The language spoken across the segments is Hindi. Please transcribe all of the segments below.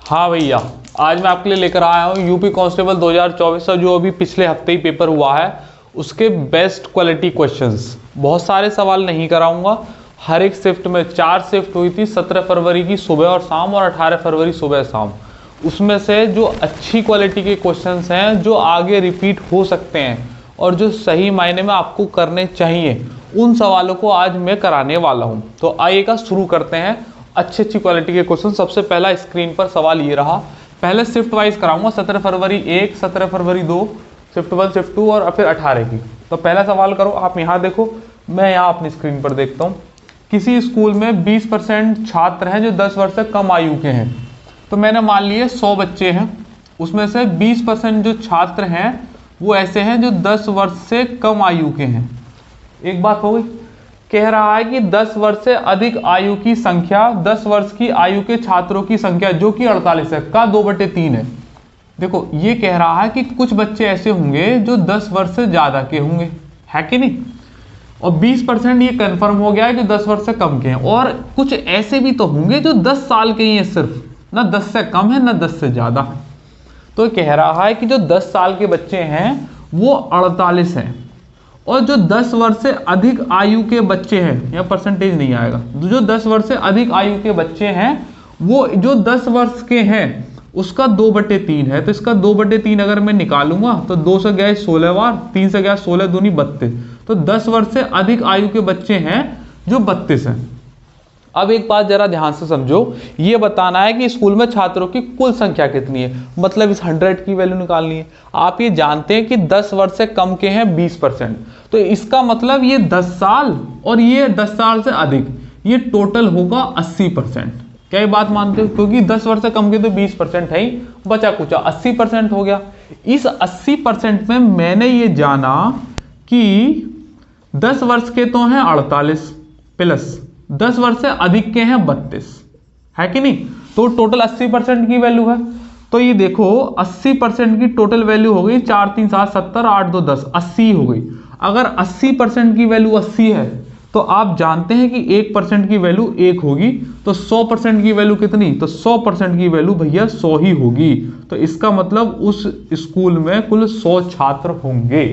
हाँ भैया, आज मैं आपके लिए लेकर आया हूँ यूपी कांस्टेबल 2024 का जो अभी पिछले हफ्ते ही पेपर हुआ है उसके बेस्ट क्वालिटी क्वेश्चंस। बहुत सारे सवाल नहीं कराऊंगा, हर एक शिफ्ट में 4 शिफ्ट हुई थी, 17 फरवरी की सुबह और शाम और 18 फरवरी सुबह शाम। उसमें से जो अच्छी क्वालिटी के क्वेश्चंस हैं जो आगे रिपीट हो सकते हैं और जो सही मायने में आपको करने चाहिए, उन सवालों को आज मैं कराने वाला हूँ। तो आइएगा शुरू करते हैं अच्छी क्वालिटी के क्वेश्चन। सबसे पहला स्क्रीन पर सवाल ये रहा, पहले शिफ्ट वाइज कराऊंगा, 17 फरवरी 1, 17 फरवरी 2, शिफ्ट 1, शिफ्ट 2 और फिर 18 की। तो पहला सवाल करो, आप यहाँ देखो, मैं यहाँ अपनी स्क्रीन पर देखता हूँ। किसी स्कूल में 20% छात्र हैं जो 10 वर्ष से कम आयु के हैं। तो मैंने मान लिए 100 बच्चे हैं, उसमें से 20% जो छात्र हैं वो ऐसे हैं जो 10 वर्ष से कम आयु के हैं। एक बात हो गई। कह रहा है कि 10 वर्ष से अधिक आयु की संख्या, 10 वर्ष की आयु के छात्रों की संख्या जो कि 48 है का 2/3 है। देखो ये कह रहा है कि कुछ बच्चे ऐसे होंगे जो 10 वर्ष से ज्यादा के होंगे, है कि नहीं। और 20% ये कंफर्म हो गया है जो 10 वर्ष से कम के हैं, और कुछ ऐसे भी तो होंगे जो 10 साल के ही हैं, सिर्फ ना 10 से कम है ना 10 से ज्यादा है। तो कह रहा है कि जो 10 साल के बच्चे हैं वो 48 हैं, और जो 10 वर्ष से अधिक आयु के बच्चे हैं, या परसेंटेज नहीं आएगा, जो 10 वर्ष से अधिक आयु के बच्चे हैं वो जो 10 वर्ष के हैं उसका 2/3 है। तो इसका 2/3 अगर मैं निकालूंगा तो 2 से गया 16 बार, 3 से गया 16 दूनी 32। तो 10 वर्ष से अधिक आयु के बच्चे हैं जो 32 हैं। अब एक बात जरा ध्यान से समझो, ये बताना है कि स्कूल में छात्रों की कुल संख्या कितनी है, मतलब इस 100 की वैल्यू निकालनी है। आप ये जानते हैं कि 10 वर्ष से कम के हैं 20%, तो इसका मतलब ये 10 साल और ये 10 साल से अधिक, ये टोटल होगा 80%। क्या ये बात मानते हो? क्योंकि 10 वर्ष से कम के तो 20% है ही, बचा कुचा 80% हो गया। इस 80% में मैंने ये जाना कि 10 वर्ष के तो हैं 48 प्लस 10 वर्ष से अधिक के हैं 32, है कि नहीं। तो टोटल 80% की वैल्यू है। तो ये देखो 80% की टोटल वैल्यू हो गई 4 3 7 70 8 2 10, 80 हो गई। अगर 80% की वैल्यू 80 है तो आप जानते हैं कि 1% की वैल्यू 1 होगी। तो 100% की वैल्यू कितनी? तो 100% की वैल्यू भैया 100 ही होगी। तो इसका मतलब उस स्कूल में कुल 100 छात्र होंगे।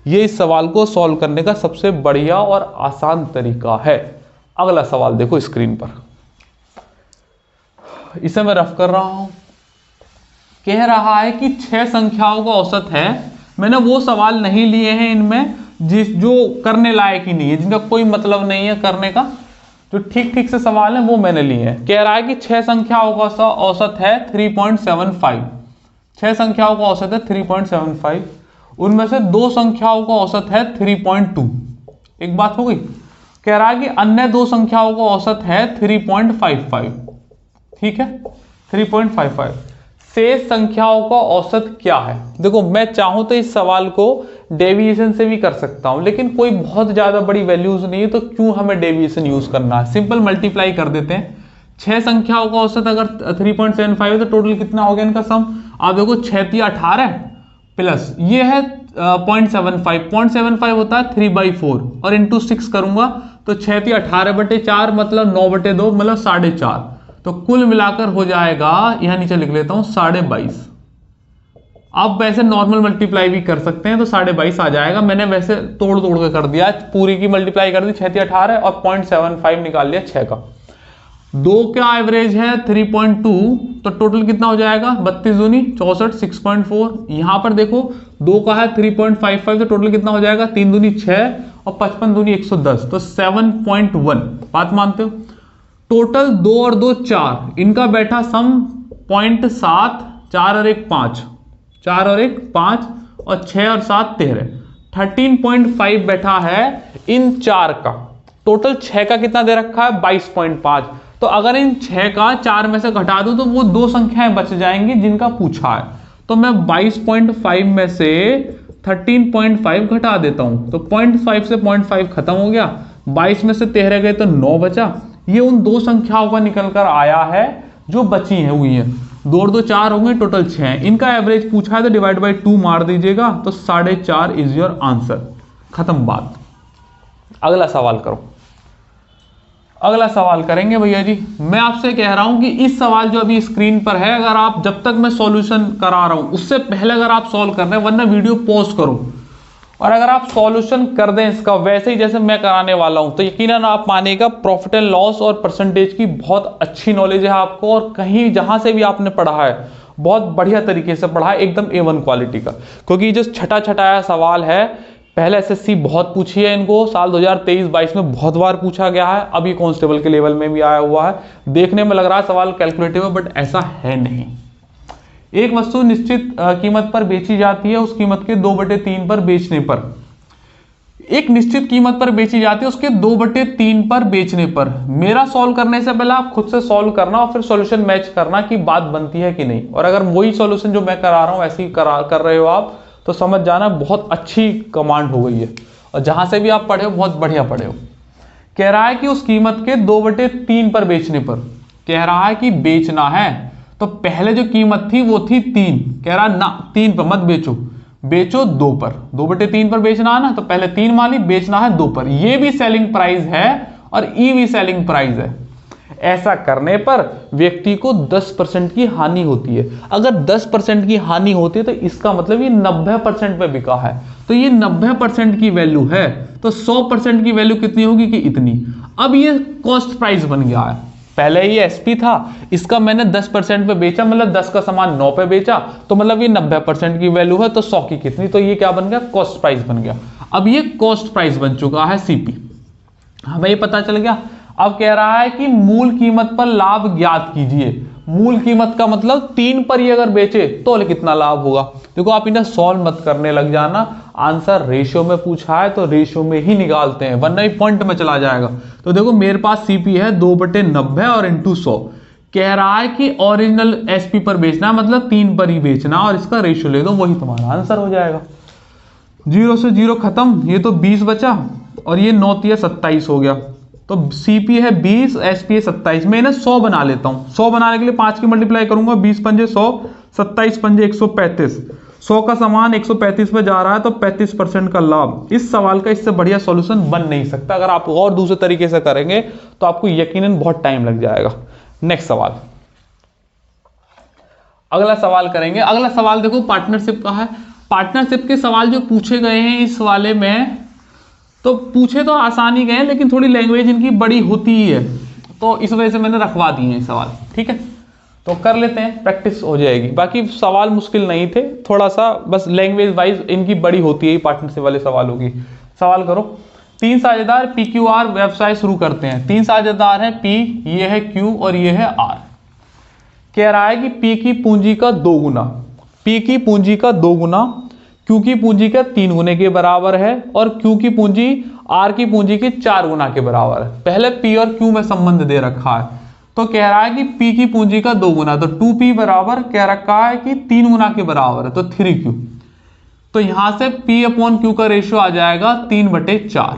ये इस सवाल को सॉल्व करने का सबसे बढ़िया और आसान तरीका है। अगला सवाल देखो स्क्रीन पर, इसे मैं रफ कर रहा हूं। कह रहा है कि 6 संख्याओं का औसत है। मैंने वो सवाल नहीं लिए हैं इनमें जो करने लायक ही नहीं है, जिनका कोई मतलब नहीं है करने का, जो ठीक से सवाल है वो मैंने लिए हैं। कह रहा है कि 6 संख्याओं का औसत है 3.75। 6 संख्याओं का औसत है 3.75, उनमें से 2 संख्याओं का औसत है 3.2। एक बात हो गई। कह रहा है कि अन्य 2 संख्याओं का औसत है 3.55, ठीक है 3.55। शेष संख्याओं का औसत क्या है? देखो मैं चाहूं तो इस सवाल को डेविएशन से भी कर सकता हूं, लेकिन कोई बहुत ज्यादा बड़ी वैल्यूज नहीं है, तो क्यों हमें डेविएशन यूज करना है, सिंपल मल्टीप्लाई कर देते हैं। 6 संख्याओं का औसत अगर 3.75 है तो टोटल कितना हो गया इनका सम? आप देखो 6 3 18 प्लस ये है 0.75, 0.75 होता है 3/4, और इंटू 6 करूंगा तो 6 3 18/4 मतलब 9/2 मतलब 4.5। तो कुल मिलाकर हो जाएगा, यहां नीचे लिख लेता हूं 22.5। आप वैसे नॉर्मल मल्टीप्लाई भी कर सकते हैं तो 22.5 आ जाएगा। मैंने वैसे तोड़ के कर दिया, पूरी की मल्टीप्लाई कर दी 6 3 18 और 0.75 निकाल लिया 6 का। 2 का एवरेज है 3.2, तो टोटल कितना हो जाएगा? 32 दूनी 64, 6.4। यहां पर देखो 2 का है 3.55, तो टोटल कितना हो जाएगा? 3 दूनी 6 और 55 दूनी 110, तो 7.1। बात मानते हो? टोटल 2 और 2 4, इनका बैठा सम 0.7, 4 और 1 5, 4 और 1 5 और 6 और 7 13, 13.5 बैठा है इन 4 का। टोटल 6 का कितना दे रखा है? 22.5। तो अगर इन 6 का 4 में से घटा दूं तो वो 2 संख्याएं बच जाएंगी जिनका पूछा है। तो मैं 22.5 में से 13.5 घटा देता हूं, तो 0.5 से 0.5 खत्म हो गया, 22 में से 13 गए तो 9 बचा। ये उन 2 संख्याओं का निकल कर आया है जो बची है हुई है। 2 और 2 4 होंगे, टोटल 6 है। इनका एवरेज पूछा है तो डिवाइड बाई 2 मार दीजिएगा, तो 4.5 इज योर आंसर। खत्म बात। अगला सवाल करो। अगला सवाल करेंगे भैया जी। मैं आपसे कह रहा हूं कि इस सवाल जो अभी स्क्रीन पर है, अगर आप जब तक मैं सॉल्यूशन करा रहा हूं उससे पहले अगर आप सॉल्व कर रहे हैं, वरना वीडियो पॉज करो और अगर आप सॉल्यूशन कर दें इसका वैसे ही जैसे मैं कराने वाला हूं, तो यकीनन आप मानेगा प्रॉफिट एंड लॉस और परसेंटेज की बहुत अच्छी नॉलेज है आपको, और कहीं जहां से भी आपने पढ़ा है बहुत बढ़िया तरीके से पढ़ा है, एकदम A1 क्वालिटी का। क्योंकि जो छठा छठाया सवाल है, पहले SSC बहुत पूछी है इनको, साल 2023-22 में बहुत बार पूछा गया है, अभी कांस्टेबल के लेवल में भी आया हुआ है। देखने में लग रहा है सवाल कैलकुलेटिव है, बट ऐसा है नहीं। एक वस्तु निश्चित कीमत पर बेची जाती है, उस कीमत के 2/3 पर बेचने पर। एक निश्चित कीमत पर बेची जाती है, उसके 2/3 पर बेचने पर। मेरा सॉल्व करने से पहले आप खुद से सॉल्व करना और फिर सॉल्यूशन मैच करना कि बात बनती है कि नहीं। और अगर वही सॉल्यूशन जो मैं करा रहा हूं ऐसे ही कर रहे हो आप, तो समझ जाना बहुत अच्छी कमांड हो गई है, और जहां से भी आप पढ़े हो बहुत बढ़िया पढ़े हो। कह रहा है कि उस कीमत के 2/3 पर बेचने पर, कह रहा है कि बेचना है, तो पहले जो कीमत थी वो थी 3, कह रहा ना 3 पर मत बेचो, बेचो 2 पर। 2/3 पर बेचना है ना, तो पहले 3 माली, बेचना है 2 पर। ये भी सेलिंग प्राइस है और ई भी सेलिंग प्राइस है। ऐसा करने पर व्यक्ति को 10% की हानि होती है। अगर 10% की हानि होती है तो इसका मतलब ये 90% पे बिका है, तो ये 90% की वैल्यू है, तो 100% की वैल्यू कितनी होगी कि इतनी। अब ये कॉस्ट प्राइस बन गया है। पहले ये SP था, इसका मैंने 10% पे बेचा, मतलब 10 का सामान 9 पे बेचा, तो मतलब ये 90% की वैल्यू है, तो 100 की कितनी, तो ये क्या बन गया, कॉस्ट प्राइस बन गया। अब ये कॉस्ट प्राइस बन चुका है CP, हमें ये पता चल गया। अब कह रहा है कि मूल कीमत पर लाभ ज्ञात कीजिए। मूल कीमत का मतलब 3 पर ये अगर बेचे तो कितना लाभ होगा। देखो आप इन्हें सॉल्व मत करने लग जाना, आंसर रेशियो में पूछा है तो रेशियो में ही निकालते हैं, वरना ये पॉइंट में चला जाएगा। तो देखो मेरे पास CP है 2/90 और इंटू 100। कह रहा है कि ओरिजिनल SP पर बेचना, मतलब 3 पर ही बेचना, और इसका रेशियो ले दो, वही तुम्हारा आंसर हो जाएगा। 0 से 0 खत्म, ये तो 20 बचा, और ये 9 × 27 हो गया। तो CP है 20, SP है 27। मैं इन्हें 100 बना लेता हूं। 100 बनाने के लिए 5 की मल्टीप्लाई करूंगा, 20 पंजे 100, 27 पंजे 135। 100 का सामान 135 पे जा रहा है, तो 35% का लाभ। इस सवाल का इससे बढ़िया सॉल्यूशन बन नहीं सकता। अगर आप और दूसरे तरीके से करेंगे तो आपको यकीनन बहुत टाइम लग जाएगा। नेक्स्ट सवाल, अगला सवाल करेंगे। अगला सवाल देखो पार्टनरशिप का है। पार्टनरशिप के सवाल जो पूछे गए हैं इस वाले में, तो पूछे तो आसानी गए, लेकिन थोड़ी लैंग्वेज इनकी बड़ी होती ही है, तो इस वजह से मैंने रखवा दिए हैं सवाल। ठीक है, तो कर लेते हैं, प्रैक्टिस हो जाएगी। बाकी सवाल मुश्किल नहीं थे, थोड़ा सा बस लैंग्वेज वाइज इनकी बड़ी होती है पार्टनरशिप वाले सवालों की। सवाल करो। 3 साझेदार PQR व्यवसाय शुरू करते हैं। 3 साझेदार है P, ये है Q और ये है R। कह रहा है कि P की पूंजी का 2 गुना, P की पूंजी का 2 गुना Q की पूंजी का 3 गुने के बराबर है, और Q की पूंजी R की पूंजी के 4 गुना के बराबर है। पहले P और Q में संबंध दे रखा है, तो कह रहा है कि P की पूंजी का 2 गुना, तो 2P बराबर कह रखा है कि 3 गुना के बराबर है, तो 3Q। तो यहां से P/Q का रेशियो आ जाएगा 3/4।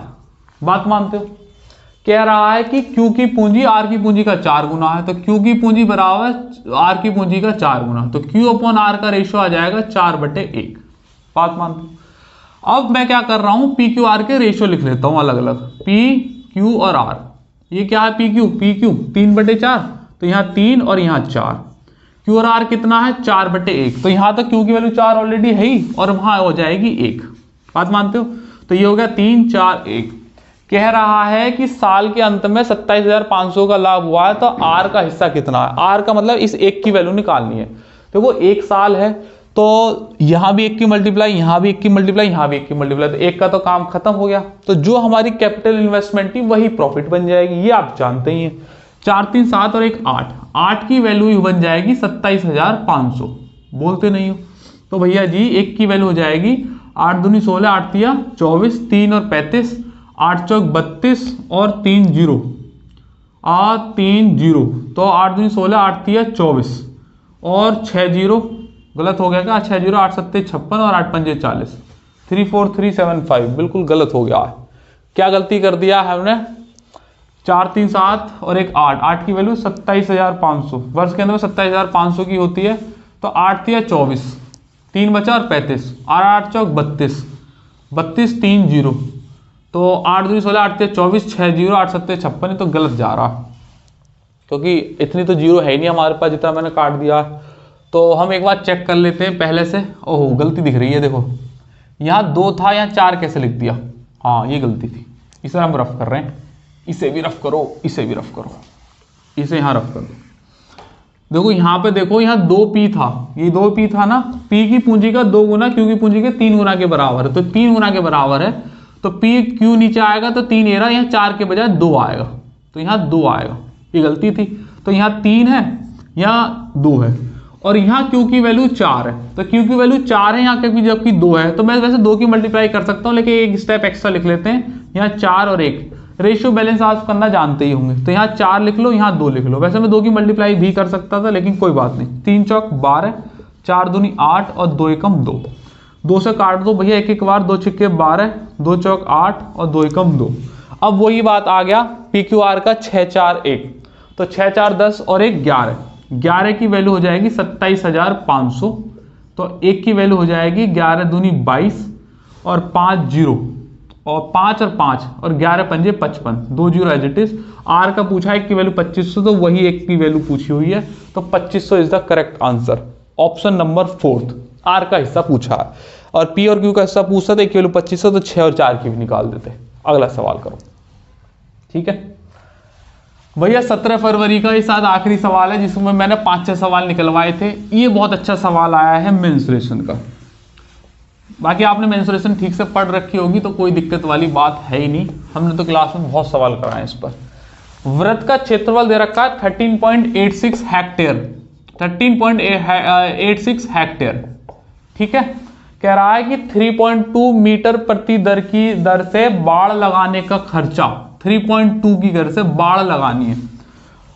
बात मानते हो? कह रहा है कि Q की पूंजी R की पूंजी का 4 गुना है, तो Q की पूंजी बराबर R की पूंजी का 4 गुना, तो Q/R का रेशियो आ जाएगा 4/1। बात मानते हो? अब मैं क्या कर रहा हूं, PQR के रेशियो लिख लेता हूं अलग अलग, PQ और R। ये क्या है, PQ 3/4, तो यहां 3 और यहां 4। Q और R कितना है, 4/1, तो यहां तक Q की वैल्यू 4 ऑलरेडी है ही, और वहां हो जाएगी 1। बात मानते हो? तो ये हो गया 3, 4, 1। कह रहा है कि साल के अंत में 27,500 का लाभ हुआ है, तो R का हिस्सा कितना है। R का मतलब इस 1 की वैल्यू निकालनी है। तो वो 1 साल है, तो यहां भी 1 की मल्टीप्लाई, यहां भी 1 की मल्टीप्लाई, यहां भी 1 की मल्टीप्लाई, तो 1 का तो काम खत्म हो गया। तो जो हमारी कैपिटल इन्वेस्टमेंट थी वही प्रॉफिट बन जाएगी, ये आप जानते ही हैं। 4, 3, 7 और 1, 8। 8 की वैल्यू बन जाएगी 27,500। बोलते नहीं हो? तो भैया जी 1 की वैल्यू हो जाएगी 8 दूनी 16, 8 तिया 24, 3 और 35, 8 चौक 32 और 3 0, 3 0, तो 8 दूनी 16, 8 तिया 24 और 6 0, गलत हो गया क्या, 6 0, 8 7 56 और 8 5 40, 34375, बिल्कुल गलत हो गया है। क्या गलती कर दिया है हमने, 4, 3, 7 और 1, 8। 8 की वैल्यू 27,500, वर्ष के अंदर 27,500 की होती है, तो 8 तिया 24, 3 बचा और 35, और 8 चौक 32, 32 3 0, तो 8 दूनी 16, 8 24, 6 जीरो, 8 7 56, तो गलत जा रहा, क्योंकि इतनी तो जीरो है ही नहीं हमारे पास जितना मैंने काट दिया। तो हम एक बार चेक कर लेते हैं पहले से। ओहो गलती दिख रही है, देखो यहाँ 2 था, यहाँ 4 कैसे लिख दिया, हाँ ये गलती थी। इसे हम रफ कर रहे हैं, इसे भी रफ करो, इसे भी रफ करो, इसे यहाँ रफ करो। देखो यहाँ पे देखो, यहाँ 2p था, ये 2p था ना, p की पूंजी का 2 गुना q की पूंजी के 3 गुना के बराबर है, तो 3 गुना के बराबर है, तो p q नीचे आएगा तो 3 ये रहा, यहाँ 4 के बजाय 2 आएगा, तो यहाँ 2 आएगा, ये गलती थी। तो यहाँ 3 है, यहाँ 2 है, और यहाँ q की वैल्यू 4 है, तो q की वैल्यू 4 है यहाँ के, जबकि 2 है, तो मैं वैसे 2 की मल्टीप्लाई कर सकता हूँ, लेकिन एक स्टेप एक्स्ट्रा लिख लेते हैं। यहाँ 4 और 1 रेशियो बैलेंस आप करना जानते ही होंगे, तो यहाँ 4 लिख लो, यहाँ 2 लिख लो। वैसे मैं 2 की मल्टीप्लाई भी कर सकता था, लेकिन कोई बात नहीं। 3 चौक 12, 4 दूनी 8 और 2 एकम 2, 2 से काट दो भैया एक एक बार, 2 छिक्के 12, 2 चौक 8 और 2 एकम 2। अब वही बात आ गया PQR का 6 4 1, तो 6 4 10 और 1 11, 11 की वैल्यू हो जाएगी 27,500, तो 1 की वैल्यू हो जाएगी 11 दूनी 22 और 5 जीरो, और 5 और 5 और 11 पंजे 55, 2 zero as it is. R का पूछा है 1 की वैल्यू 2500, तो वही 1 की वैल्यू पूछी हुई है, तो 2500 is the correct answer, option number 4। R का हिस्सा पूछा है, और पी और क्यू का हिस्सा पूछता था 1 की वैल्यू 2500, तो 6 और 4 की भी निकाल देते। अगला सवाल करो, ठीक है भैया। 17 फरवरी का ये साथ आखिरी सवाल है, जिसमें मैंने 5-6 सवाल निकलवाए थे। ये बहुत अच्छा सवाल आया है मेंस्ट्रुएशन का। बाकी आपने मेंस्ट्रुएशन ठीक से पढ़ रखी होगी, तो कोई दिक्कत वाली बात है ही नहीं, हमने तो क्लास में बहुत सवाल कराए इस पर। व्रत का क्षेत्रफल दे रखा है 13.86 हेक्टेयर, 13.86 हेक्टेयर, ठीक है। कह रहा है कि 3.2 मीटर प्रति दर की दर से बाड़ लगाने का खर्चा, 3.2 की दर से बाड़ लगानी है,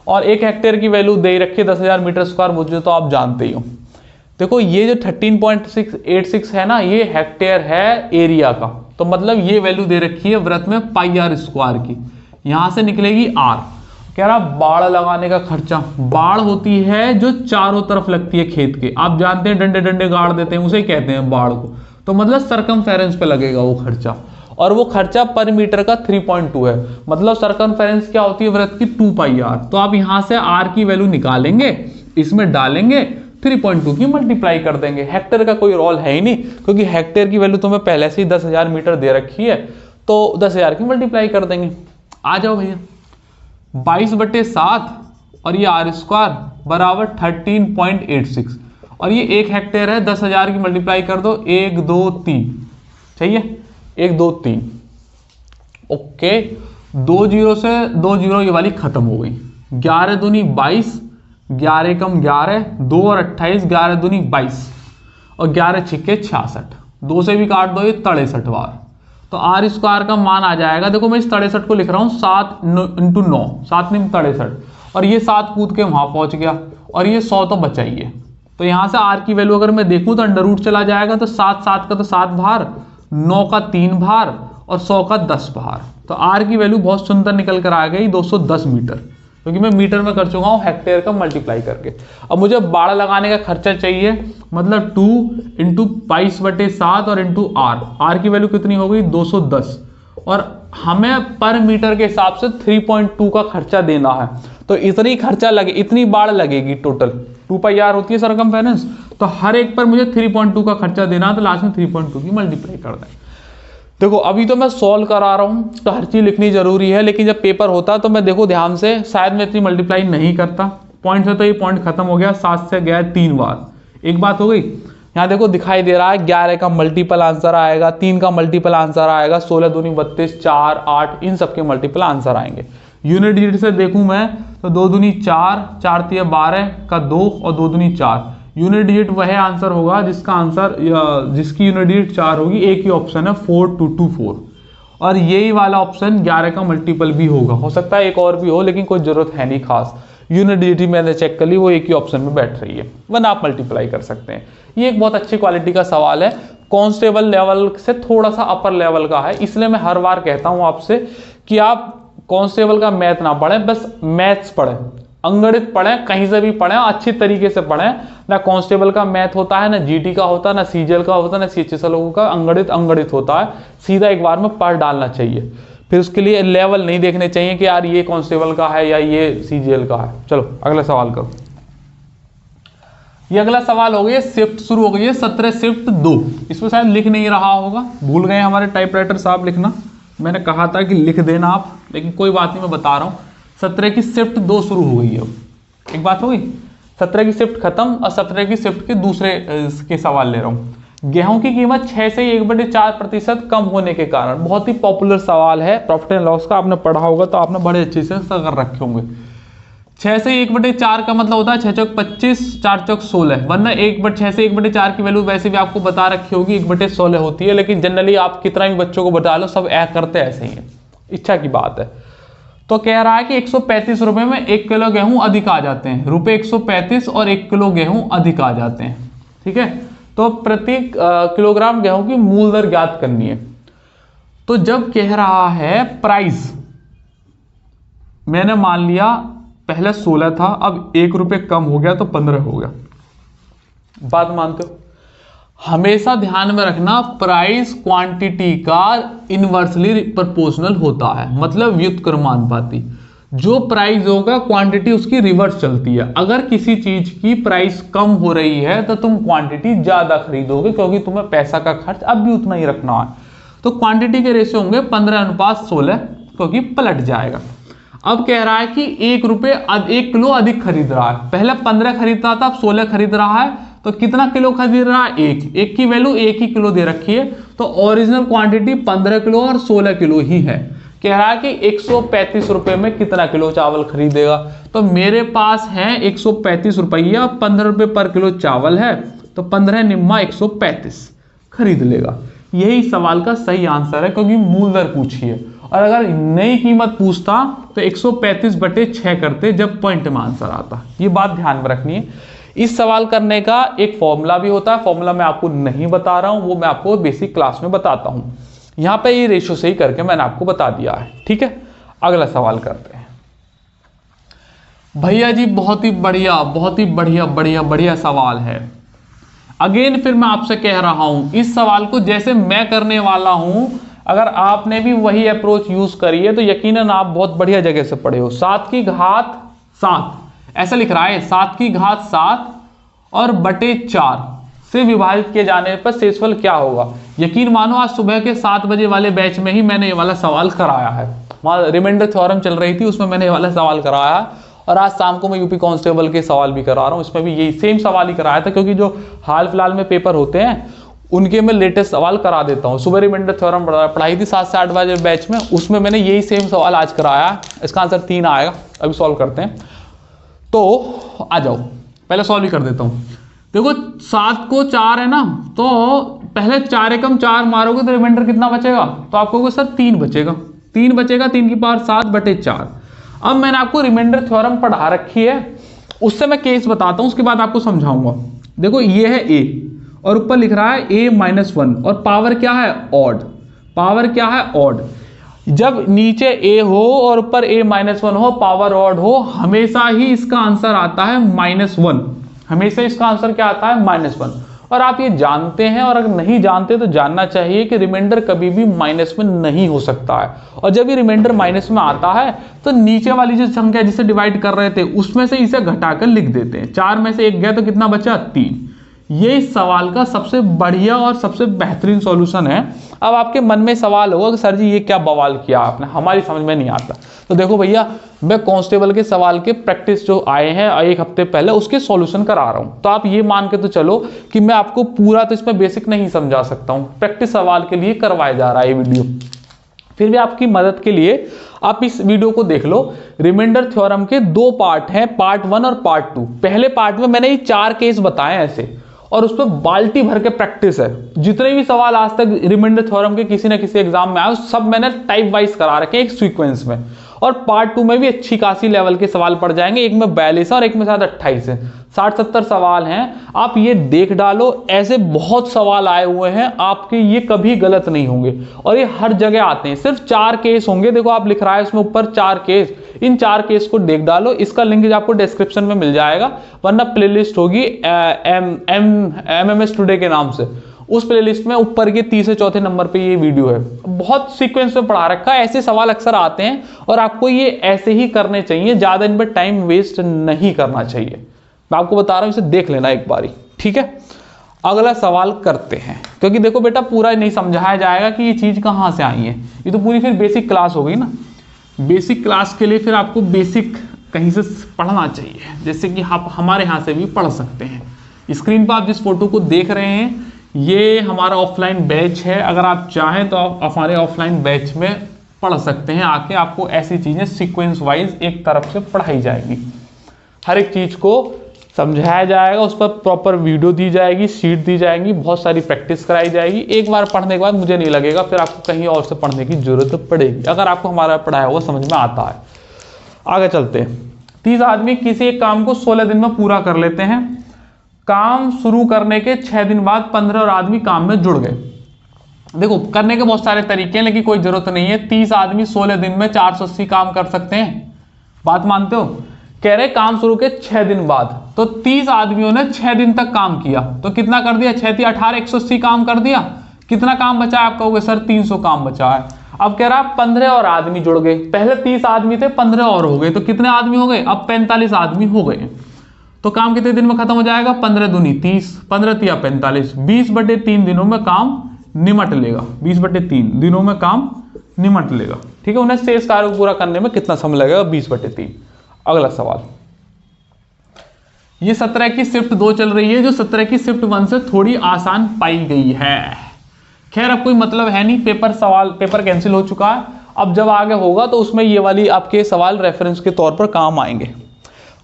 और 1 हेक्टेयर की वैल्यू दे रखी है 10,000 मीटर स्क्वायर, मुझे तो आप जानते ही हो। देखो ये जो 13.86 है ना, ये हेक्टेयर है एरिया का, तो मतलब ये वैल्यू दे रखी है व्रत में पाई आर स्क्वायर की, यहां से निकलेगी आर। कह रहा बाड़ लगाने का खर्चा, बाड़ होती है जो चारों तरफ लगती है खेत के, आप जानते हैं डंडे डंडे गाड़ देते हैं, उसे कहते हैं बाड़ को, तो मतलब सरकमफेरेंस पे लगेगा वो खर्चा, और वो खर्चा पर मीटर का 3.2 है, मतलब सरकमफेरेंस क्या होती है व्रत की 2 पाई आर। तो आप यहां से आर की वैल्यू निकालेंगे, इसमें डालेंगे, 3.2 की मल्टीप्लाई कर देंगे। हेक्टेयर का कोई रोल है ही नहीं, क्योंकि हेक्टेयर की वैल्यू तुम्हें पहले से ही 10,000 मीटर दे रखी है, तो 10,000 की मल्टीप्लाई कर देंगे। आ जाओ भैया, 22/7 और ये आर स्क्वायर बराबर 13.86, और ये 1 हेक्टेयर है, 10,000 की मल्टीप्लाई कर दो, 1 2 3 चाहिए, 1 2 3, ओके। 2 जीरो से 2 जीरो ये वाली खत्म हो गई, 11 दूनी 22, 11 कम 11, 2 और 28, 11 दूनी 22 और 11 छिक्के 66, 2 से भी काट दो ये 63 बार, तो आर स्क्वायर का मान आ जाएगा। देखो मैं इस 63 को लिख रहा हूँ 7 × 9, 7 9 63, और ये 7 कूद के वहां पहुंच गया, और ये 100 तो बचा ही है, तो यहां से आर की वैल्यू अगर मैं देखूं तो अंडर रूट चला जाएगा, तो 7 7 का तो 7 बार, 9 का 3 बार और 100 का 10 बार, तो आर की वैल्यू बहुत सुंदर निकल कर आ गई 210 मीटर, क्योंकि मैं मीटर में कर चुका हूँ हेक्टेयर का मल्टीप्लाई करके। अब मुझे बाड़ लगाने का खर्चा चाहिए, मतलब 2 × 22/7 और इंटू आर की वैल्यू कितनी हो गई 210, और हमें पर मीटर के हिसाब से 3.2 का खर्चा देना है, तो इतनी खर्चा लगे, इतनी बाड़ लगेगी टोटल, 2 पाई आर होती है सरकमफेरेंस, तो हर एक पर मुझे 3.2 का खर्चा देना है, तो लास्ट में 3.2 की मल्टीप्लाई कर दें। देखो अभी तो मैं सॉल्व करा रहा हूं, तो हर चीज लिखनी जरूरी है, लेकिन जब पेपर होता तो मैं देखो ध्यान से, शायद मैं इतनी मल्टीप्लाई नहीं करता, पॉइंट से तो ये पॉइंट खत्म हो गया, 7 से गया 3 बार, एक बात हो गई। यहाँ देखो दिखाई दे रहा है 11 का मल्टीपल आंसर आएगा, 3 का मल्टीपल आंसर आएगा, 16 दूनी 32, 4 8 इन सबके मल्टीपल आंसर आएंगे। यूनिट डिजिट से देखूं मैं तो 2 दूनी 4, 4 3 12 का 2 और 2 दूनी 4, यूनिट डिजिट वह आंसर होगा जिसका आंसर जिसकी यूनिट डिजिट 4 होगी, एक ही ऑप्शन है 4224, और यही वाला ऑप्शन 11 का मल्टीपल भी होगा, हो सकता है एक और भी हो, लेकिन कोई जरूरत है नहीं खास, यूनिट डिजिट मैंने चेक कर ली, वो एक ही ऑप्शन में बैठ रही है, वरना आप मल्टीप्लाई कर सकते हैं। ये एक बहुत अच्छी क्वालिटी का सवाल है, कांस्टेबल लेवल से थोड़ा सा अपर लेवल का है, इसलिए मैं हर बार कहता हूं आपसे कि आप कांस्टेबल का मैथ ना पढ़ें, बस मैथ्स पढ़ें, अंगणित पढ़ें, कहीं से भी पढ़ें, अच्छी तरीके से पढ़ें। ना कांस्टेबल का मैथ होता है, ना जीटी का होता है, ना सीजीएल का होता है, ना सीएचएसएल का। अंगणित होता है, सीधा एक बार में पढ़ डालना चाहिए। फिर उसके लिए लेवल नहीं देखने चाहिए कि यार ये कांस्टेबल का है या ये सीजीएल का है। चलो अगला सवाल करो। ये अगला सवाल हो गया, शिफ्ट शुरू हो गई है 17 शिफ्ट 2। इसमें शायद लिख नहीं रहा होगा, भूल गए हमारे टाइपराइटर साहब लिखना। मैंने कहा था कि लिख देना आप, लेकिन कोई बात नहीं, मैं बता रहा हूँ। 17 की शिफ्ट 2 शुरू हो गई है। एक बात हो गई, 17 की शिफ्ट खत्म और 17 की शिफ्ट के दूसरे के सवाल ले रहा हूँ। गेहूं की कीमत 6 से 1/4% कम होने के कारण, बहुत ही पॉपुलर सवाल है, प्रॉफिट एंड लॉस का आपने पढ़ा होगा तो आपने बड़े अच्छे से कर रखे होंगे। 6 से 1/4 का मतलब होता है 6 चौक 25, 4 चौक 16, वरना 6 से 1/4 की वैल्यू वैसे भी आपको बता रखी होगी 1/16 होती है, लेकिन जनरली आप कितना भी बच्चों को बता लो सब करते ऐसे ही है, इच्छा की बात है। तो कह रहा है कि 135 रुपए में 1 किलो गेहूं अधिक आ जाते हैं, रुपए 135 और 1 किलो गेहूं अधिक आ जाते हैं। ठीक है, तो प्रति किलोग्राम गेहूं की मूल दर ज्ञात करनी है। तो जब कह रहा है प्राइस, मैंने मान लिया पहले 16 था, अब 1 रुपए कम हो गया तो 15 हो गया, बात मानते हो? हमेशा ध्यान में रखना प्राइस क्वांटिटी का इनवर्सली प्रोपोर्शनल होता है, मतलब व्युत्क्रमानुपाती। जो प्राइस होगा क्वांटिटी उसकी रिवर्स चलती है। अगर किसी चीज की प्राइस कम हो रही है तो तुम क्वांटिटी ज्यादा खरीदोगे, क्योंकि तुम्हें पैसा का खर्च अब भी उतना ही रखना है। तो क्वांटिटी के रेशियो होंगे 15:16, क्योंकि पलट जाएगा। अब कह रहा है कि 1 किलो अधिक खरीद रहा है, पहले 15 खरीद रहा था, अब 16 खरीद रहा है, तो कितना किलो खरीद रहा है? 1 की वैल्यू 1 ही किलो दे रखी है, तो ओरिजिनल क्वांटिटी 15 किलो और 16 किलो ही है। कह रहा है कि 135 रुपए में कितना किलो चावल खरीदेगा? तो मेरे पास है 135 रुपया, 15 रुपए पर किलो चावल है, तो 15 निम्मा 135 खरीद लेगा। यही सवाल का सही आंसर है, क्योंकि मूल दर पूछी है। और अगर नई कीमत पूछता तो 135/6 करते जब पॉइंट में आंसर आता। ये बात ध्यान में रखनी है। इस सवाल करने का एक फॉर्मूला भी होता है, फॉर्मूला मैं आपको नहीं बता रहा हूं, वो मैं आपको बेसिक क्लास में बताता हूं। यहां पे ये रेशियो सही करके मैंने आपको बता दिया है। ठीक है, अगला सवाल करते हैं। भैया जी बहुत ही बढ़िया, बहुत ही बढ़िया बढ़िया बढ़िया सवाल है। अगेन फिर मैं आपसे कह रहा हूं, इस सवाल को जैसे मैं करने वाला हूं, अगर आपने भी वही अप्रोच यूज करी है तो यकीनन आप बहुत बढ़िया जगह से पढ़े हो। 7 की घात 7 ऐसा लिख रहा है, 7 की घात 7 और बटे 4 से विभाजित किए जाने पर शेषफल क्या होगा? यकीन मानो आज सुबह के 7 बजे वाले बैच में ही मैंने ये वाला सवाल कराया है। वहां रिमाइंडर थ्योरम चल रही थी, उसमें मैंने ये वाला सवाल कराया है, और आज शाम को मैं यूपी कांस्टेबल के सवाल भी करा रहा हूं, इसमें भी यही सेम सवाल ही कराया था, क्योंकि जो हाल फिलहाल में पेपर होते हैं उनके मैं लेटेस्ट सवाल करा देता हूं। सुबह रिमाइंडर थ्योरम पढ़ाई थी 7 से 8 बजे बैच में, उसमें मैंने यही सेम सवाल आज कराया। इसका आंसर 3 आएगा, अभी सॉल्व करते हैं। तो आ जाओ, पहले सॉल्व ही कर देता हूं। देखो 7 को 4 है ना, तो पहले 4 एकम 4 मारोगे तो रिमाइंडर कितना बचेगा? तो आपको कहोगे सर 3 बचेगा, 3 बचेगा, 3 की पावर 7 बटे 4। अब मैंने आपको रिमाइंडर थ्योरम पढ़ा रखी है, उससे मैं केस बताता हूं, उसके बाद आपको समझाऊंगा। देखो ये है ए और ऊपर लिख रहा है a-1 और पावर क्या है? ऑड। पावर क्या है? ऑड। जब नीचे a हो और ऊपर a-1 हो, पावर ऑड हो, हमेशा ही इसका आंसर आता है -1। हमेशा इसका आंसर क्या आता है? -1। और आप ये जानते हैं, और अगर नहीं जानते तो जानना चाहिए कि रिमाइंडर कभी भी माइनस में नहीं हो सकता है। और जब ये रिमाइंडर माइनस में आता है तो नीचे वाली जो संख्या जिसे डिवाइड कर रहे थे उसमें से इसे घटाकर लिख देते हैं। 4 में से 1 गया तो कितना बचा? 3। ये इस सवाल का सबसे बढ़िया और सबसे बेहतरीन सॉल्यूशन है। अब आपके मन में सवाल होगा कि सर जी ये क्या बवाल किया आपने, हमारी समझ में नहीं आता। तो देखो भैया, मैं कांस्टेबल के सवाल के प्रैक्टिस जो आए हैं 1 हफ्ते पहले, उसके सॉल्यूशन करा रहा हूं। तो आप ये मान के तो चलो कि मैं आपको पूरा तो इसमें बेसिक नहीं समझा सकता हूं, प्रैक्टिस सवाल के लिए करवाया जा रहा है ये वीडियो। फिर भी आपकी मदद के लिए आप इस वीडियो को देख लो। रिमाइंडर थ्योरम के 2 पार्ट हैं, पार्ट 1 और पार्ट 2। पहले पार्ट में मैंने ये 4 केस बताए ऐसे, और उस पर बाल्टी भर के प्रैक्टिस है। जितने भी सवाल आज तक रिमाइंडर थ्योरम के किसी न किसी एग्जाम में आए, सब मैंने टाइप वाइज करा रखे एक सीक्वेंस में। और पार्ट 2 में भी अच्छी खासी लेवल के सवाल पड़ जाएंगे, एक में 42 है और एक में शायद 28 है, 60-70 सवाल हैं। आप ये देख डालो, ऐसे बहुत सवाल आए हुए हैं आपके, ये कभी गलत नहीं होंगे और ये हर जगह आते हैं। सिर्फ 4 केस होंगे, देखो आप लिख रहा है इसमें ऊपर 4 केस, इन 4 केस को देख डालो। इसका लिंक आपको डिस्क्रिप्शन में मिल जाएगा, वरना प्लेलिस्ट होगी MMS टुडे के नाम से, उस प्लेलिस्ट में ऊपर के 3 से 4 नंबर पे ये वीडियो है। बहुत सीक्वेंस में पढ़ा रखा है, ऐसे सवाल अक्सर आते हैं और आपको ये ऐसे ही करने चाहिए, ज्यादा इन पर टाइम वेस्ट नहीं करना चाहिए। मैं आपको बता रहा हूं, इसे देख लेना एक बारी, ठीक है। अगला सवाल करते हैं, क्योंकि देखो बेटा पूरा नहीं समझाया जाएगा कि ये चीज कहां से आई है, ये तो पूरी फिर बेसिक क्लास हो गई ना। बेसिक क्लास के लिए फिर आपको बेसिक कहीं से पढ़ना चाहिए, जैसे कि आप हमारे यहाँ से भी पढ़ सकते हैं। स्क्रीन पर आप जिस फोटो को देख रहे हैं ये हमारा ऑफलाइन बैच है, अगर आप चाहें तो आप हमारे ऑफलाइन बैच में पढ़ सकते हैं आके। आपको ऐसी चीजें सीक्वेंस वाइज एक तरफ से पढ़ाई जाएगी, हर एक चीज को समझाया जाएगा, उस पर प्रॉपर वीडियो दी जाएगी, शीट दी जाएगी, बहुत सारी प्रैक्टिस कराई जाएगी। एक बार पढ़ने के बाद मुझे नहीं लगेगा फिर आपको कहीं और से पढ़ने की जरूरत पड़ेगी, अगर आपको हमारा पढ़ाया हुआ समझ में आता है। आगे चलते हैं। 30 आदमी किसी एक काम को 16 दिन में पूरा कर लेते हैं। काम शुरू करने के 6 दिन बाद 15 और आदमी काम में जुड़ गए। देखो करने के बहुत सारे तरीके हैं, लेकिन कोई जरूरत नहीं है। 30 आदमी 16 दिन में 480 काम कर सकते हैं, बात मानते हो? कह रहे काम शुरू के 6 दिन बाद, तो 30 आदमियों ने 6 दिन तक काम किया, तो कितना कर दिया? 6 × 18 180 काम कर दिया। कितना काम बचा है? आप कहोगे सर 300 काम बचा है। अब कह रहा 15 और आदमी जुड़ गए, पहले 30 आदमी थे, 15 और हो गए, तो कितने आदमी हो गए? अब 45 आदमी हो गए। तो काम कितने दिन में खत्म हो जाएगा? 15 दूनी 30, 15 तिया 45, 20/3 दिनों में काम निमट लेगा। 20/3 दिनों में काम निमट लेगा, ठीक है। उन्हें शेष कार्य को पूरा करने में कितना समय लगेगा? 20/3। अगला सवाल, ये 17 की शिफ्ट 2 चल रही है, जो 17 की शिफ्ट 1 से थोड़ी आसान पाई गई है। खैर अब कोई मतलब है नहीं, पेपर कैंसिल हो चुका है। अब जब आगे होगा तो उसमें ये वाली आपके सवाल रेफरेंस के तौर पर काम आएंगे।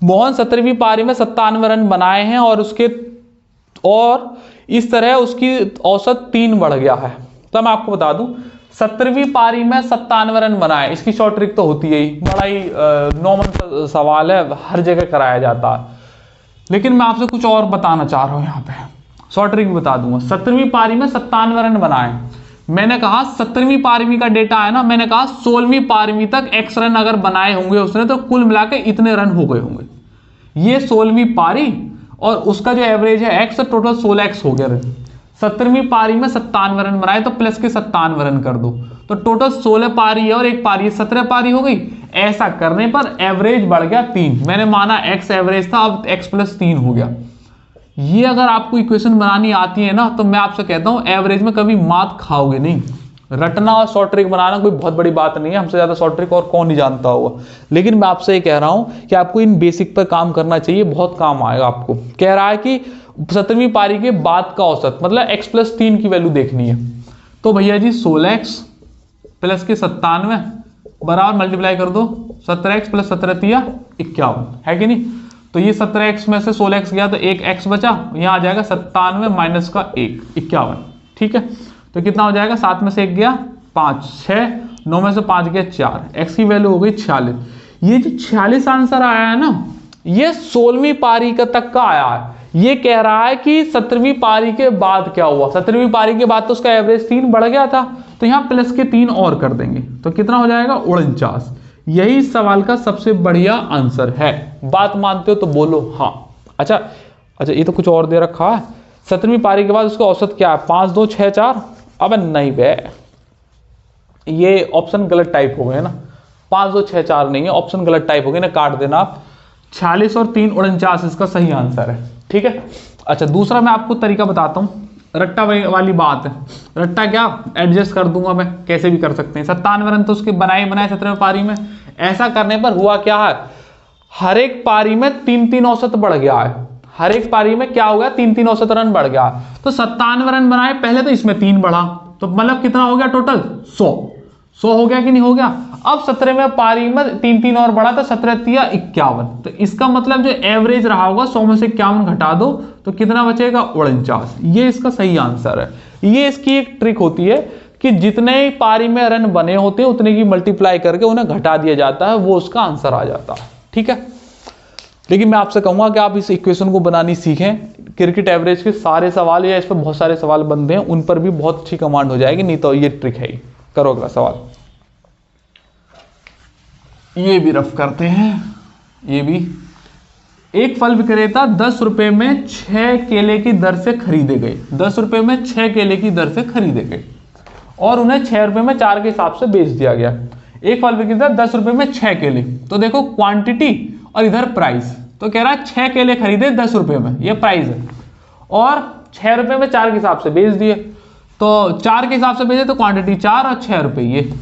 मोहन 17वीं पारी में 97 रन बनाए हैं और इस तरह उसकी औसत 3 बढ़ गया है। तो मैं आपको बता दूं 17वीं पारी में 97 रन बनाए, इसकी शॉर्ट ट्रिक तो होती है ही, बड़ा ही नॉर्मल सवाल है, हर जगह कराया जाता है। लेकिन मैं आपसे कुछ और बताना चाह रहा हूं, यहाँ पे शॉर्ट ट्रिक बता दूंगा। 17वीं पारी में 97 रन बनाए, मैंने कहा 17वीं पारवी का डेटा है ना, मैंने कहा 16वीं पारवी तक एक्स रन अगर बनाए होंगे उसने तो कुल मिलाकर इतने रन हो गए होंगे। ये 16वीं पारी और उसका जो एवरेज है एक्स, टोटल 16x हो गया। 17वीं पारी में 97 रन बनाए तो प्लस के 97 रन कर दो, तो टोटल 16 पारी है और एक पारी 17 पारी हो गई। ऐसा करने पर एवरेज बढ़ गया 3, मैंने माना एक्स एवरेज था, अब x + 3 हो गया। ये अगर आपको इक्वेशन बनानी आती है ना, तो मैं आपसे कहता हूं एवरेज में कभी मात खाओगे नहीं। रटना और शॉर्ट ट्रिक बनाना कोई बहुत बड़ी बात नहीं है, हमसे ज्यादा शॉर्ट ट्रिक और कौन नहीं जानता होगा। लेकिन मैं आपसे ये कह रहा हूं कि आपको इन बेसिक पर काम करना चाहिए, बहुत काम आएगा आपको। कह रहा है कि 17वीं पारी के बाद का औसत मतलब x + 3 की वैल्यू देखनी है। तो भैया जी 16x प्लस के 97 बराबर मल्टीप्लाई कर दो 17x + 17 × 51 है कि नहीं। तो ये 17x में से 16x गया तो एक x बचा, यहां आ जाएगा 97 माइनस का 1 51, ठीक है। तो कितना हो जाएगा? 7 में से 1 गया 5, 6, 9 में से 5 गया 4, x की वैल्यू हो गई 46। ये जो 46 आंसर आया है ना, ये 16वीं पारी का तक का आया है। ये कह रहा है कि 17वीं पारी के बाद क्या हुआ। 17वीं पारी के बाद तो उसका एवरेज 3 बढ़ गया था, तो यहां प्लस के 3 और कर देंगे तो कितना हो जाएगा? 49। यही सवाल का सबसे बढ़िया आंसर है। बात मानते हो तो बोलो हाँ। अच्छा, ये तो कुछ और दे रखा है। 17वीं पारी के बाद उसका औसत क्या है? 5, 2, 6, 4। अब नहीं बे, ये ऑप्शन गलत टाइप हो गए ना, 5, 2, 6, 4 नहीं है, ऑप्शन गलत टाइप हो गए ना, काट देना आप। 46 और 3 49 इसका सही आंसर है, ठीक है। अच्छा, दूसरा मैं आपको तरीका बताता हूं, रट्टा वाली बात है। रट्टा क्या, एडजस्ट कर दूंगा मैं, कैसे भी कर सकते हैं। 97 रन तो उसके बनाए 17वीं पारी में। ऐसा करने पर हुआ क्या है, हर एक पारी में 3-3 औसत बढ़ गया है। हर एक पारी में क्या हो गया? 3-3 औसत रन बढ़ गया। तो 97 रन बनाए पहले, तो इसमें 3 बढ़ा, तो मतलब कितना हो गया टोटल? 100 हो गया कि नहीं हो गया? अब 17वें पारी में 3-3 और बढ़ा तो 17 × 51। तो इसका मतलब जो एवरेज रहा होगा 100 में से 51 घटा दो तो कितना बचेगा? 49। ये इसका सही आंसर है। ये इसकी एक ट्रिक होती है कि जितने पारी में रन बने होते हैं उतने की मल्टीप्लाई करके उन्हें घटा दिया जाता है, वो उसका आंसर आ जाता है। ठीक है, लेकिन मैं आपसे कहूंगा कि आप इस इक्वेशन को बनानी सीखें। क्रिकेट एवरेज के सारे सवाल या इस पर बहुत सारे सवाल बनते हैं, उन पर भी बहुत अच्छी कमांड हो जाएगी, नहीं तो ये ट्रिक है ही। करो अगला सवाल, ये भी रफ करते हैं। ये भी, एक फल विक्रेता 10 रुपए में 6 केले की दर से खरीदे गए। 10 रुपए में 6 केले की दर से खरीदे गए और उन्हें 6 रुपए में 4 के हिसाब से बेच दिया गया। एक फल विक्रेता 10 रुपए में 6 केले, तो देखो क्वांटिटी और इधर प्राइस, तो कह रहा है 6 केले खरीदे 10 रुपए में, ये प्राइस है, और 6 रुपए में 4 के हिसाब से बेच दिए। तो 4 के हिसाब से बेचे तो क्वांटिटी 4 और 6 रुपए, ये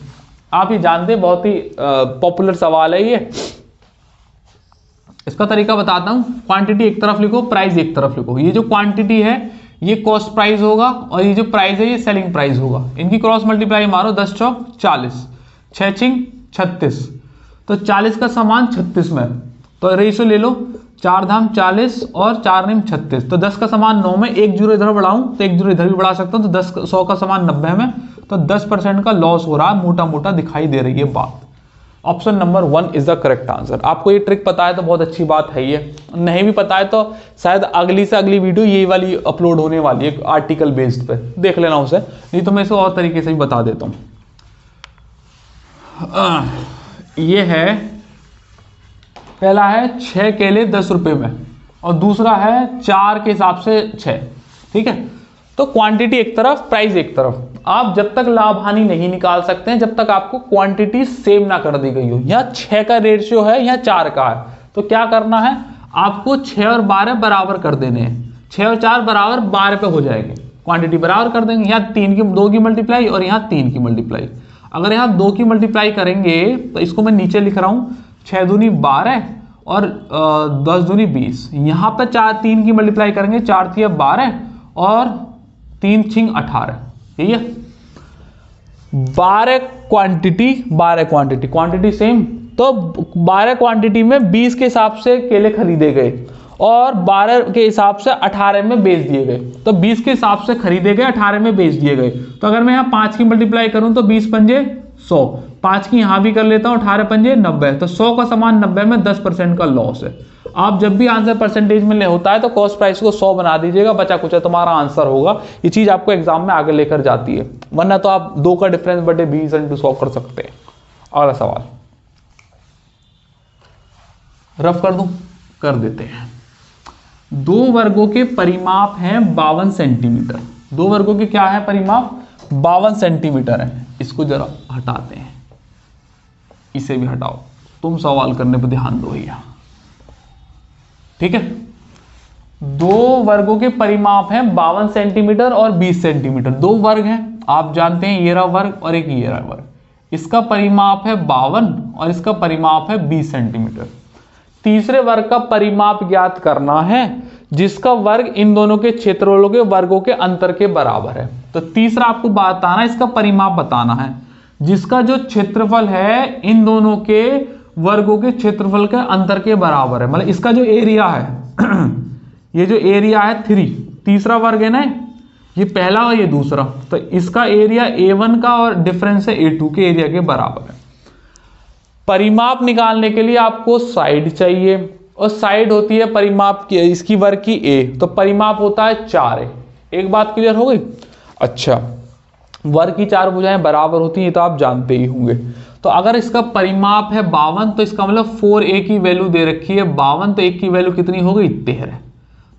आप ही जानते हैं, बहुत ही पॉपुलर सवाल है ये। इसका तरीका बताता हूं। क्वांटिटी एक तरफ लिखो, प्राइस एक तरफ लिखो। ये जो क्वांटिटी है ये कॉस्ट प्राइस होगा और ये जो प्राइस है ये सेलिंग प्राइस होगा। इनकी क्रॉस मल्टीप्लाई मारो, 10 चौक 40, 6 छिंग 36, तो 40 का सामान 36 में, तो रेशियो ले लो, 4 धाम 40 और 4 निम 36, तो 10 का सामान 9 में, एक जीरो इधर बढ़ाऊं तो एक जीरो इधर भी बढ़ा सकता हूं, तो 100 का सामान 90 में, तो 10% का लॉस हो रहा है, मोटा मोटा दिखाई दे रही है बात। Option number 1 is the correct answer. आपको ये ट्रिक पता है तो बहुत अच्छी बात है, ये नहीं भी पता है तो शायद अगली से अगली वीडियो ये वाली अपलोड होने वाली है आर्टिकल बेस्ड पे, देख लेना उसे, नहीं तो मैं इसे और तरीके से भी बता देता हूं। ये है, पहला है 6 केले 10 रुपए में और दूसरा है 4 के हिसाब से 6। ठीक है, तो क्वांटिटी एक तरफ, प्राइस एक तरफ। आप जब तक लाभ हानि नहीं निकाल सकते हैं जब तक आपको क्वांटिटी सेम ना कर दी गई हो। यहाँ 6 का रेशियो है, यहाँ 4 का है, तो क्या करना है आपको, 6 और 12 बराबर कर देने हैं। 6 और 4 बराबर 12 पे हो जाएंगे, क्वांटिटी बराबर कर देंगे। यहाँ 2 की मल्टीप्लाई और यहाँ 3 की मल्टीप्लाई। अगर यहाँ 2 की मल्टीप्लाई करेंगे तो इसको मैं नीचे लिख रहा हूँ, 6 दूनी 12 और 10 दूनी 20। यहाँ पे 3 की मल्टीप्लाई करेंगे, 4 थी 12 और 3 छिंग 18, ठीक है। 12 क्वांटिटी सेम, तो 12 क्वांटिटी में 20 के हिसाब से केले खरीदे गए और 12 के हिसाब से 18 में बेच दिए गए। तो 20 के हिसाब से खरीदे गए, 18 में बेच दिए गए। तो अगर मैं यहाँ 5 की मल्टीप्लाई करूं तो 20 पंजे 100, 5 की यहां भी कर लेता हूं, 18 पंजे 90, तो 100 का सामान 90 में, 10% का लॉस है। आप जब भी आंसर परसेंटेज में होता है तो कॉस्ट प्राइस को 100 बना दीजिएगा, बचा कुछ तुम्हारा आंसर होगा। ये चीज आपको एग्जाम में आगे लेकर जाती है, वरना तो आप 2 का डिफरेंस बटे 20 इंटू 100 कर सकते हैं। अगला सवाल रफ कर दूं, कर देते हैं। 2 वर्गों के परिमाप हैं 52 सेंटीमीटर। 2 वर्गों के क्या है परिमाप, 52 सेंटीमीटर है। इसको जरा हटाते हैं, इसे भी हटाओ, तुम सवाल करने पर ध्यान दो भैया, ठीक है। 2 वर्गों के परिमाप हैं 52 सेंटीमीटर और 20 सेंटीमीटर। 2 वर्ग हैं, आप जानते हैं, ये रहा वर्ग और एक ये रहा वर्ग। इसका परिमाप है 52 और इसका परिमाप है 20 सेंटीमीटर। तीसरे वर्ग का परिमाप ज्ञात करना है जिसका वर्ग इन दोनों के क्षेत्रफलों के वर्गों के अंतर के बराबर है। तो तीसरा आपको बताना, इसका परिमाप बताना है जिसका जो क्षेत्रफल है इन दोनों के वर्गों के क्षेत्रफल के अंतर के बराबर है। मतलब इसका जो एरिया है ये जो एरिया है 3, तीसरा वर्ग है ना, ये पहला और ये दूसरा, तो इसका एरिया A1 का और डिफरेंस है A2 के एरिया के बराबर है। परिमाप निकालने के लिए आपको साइड चाहिए और साइड होती है परिमाप की, इसकी वर्ग की A, तो परिमाप होता है 4A। एक बात क्लियर हो गई। अच्छा, वर्ग की 4 भुजाएं बराबर होती हैं, तो आप जानते ही होंगे। तो अगर इसका परिमाप है 52 तो इसका मतलब 4A की वैल्यू दे रखी है 52, तो एक की वैल्यू कितनी हो गई 13।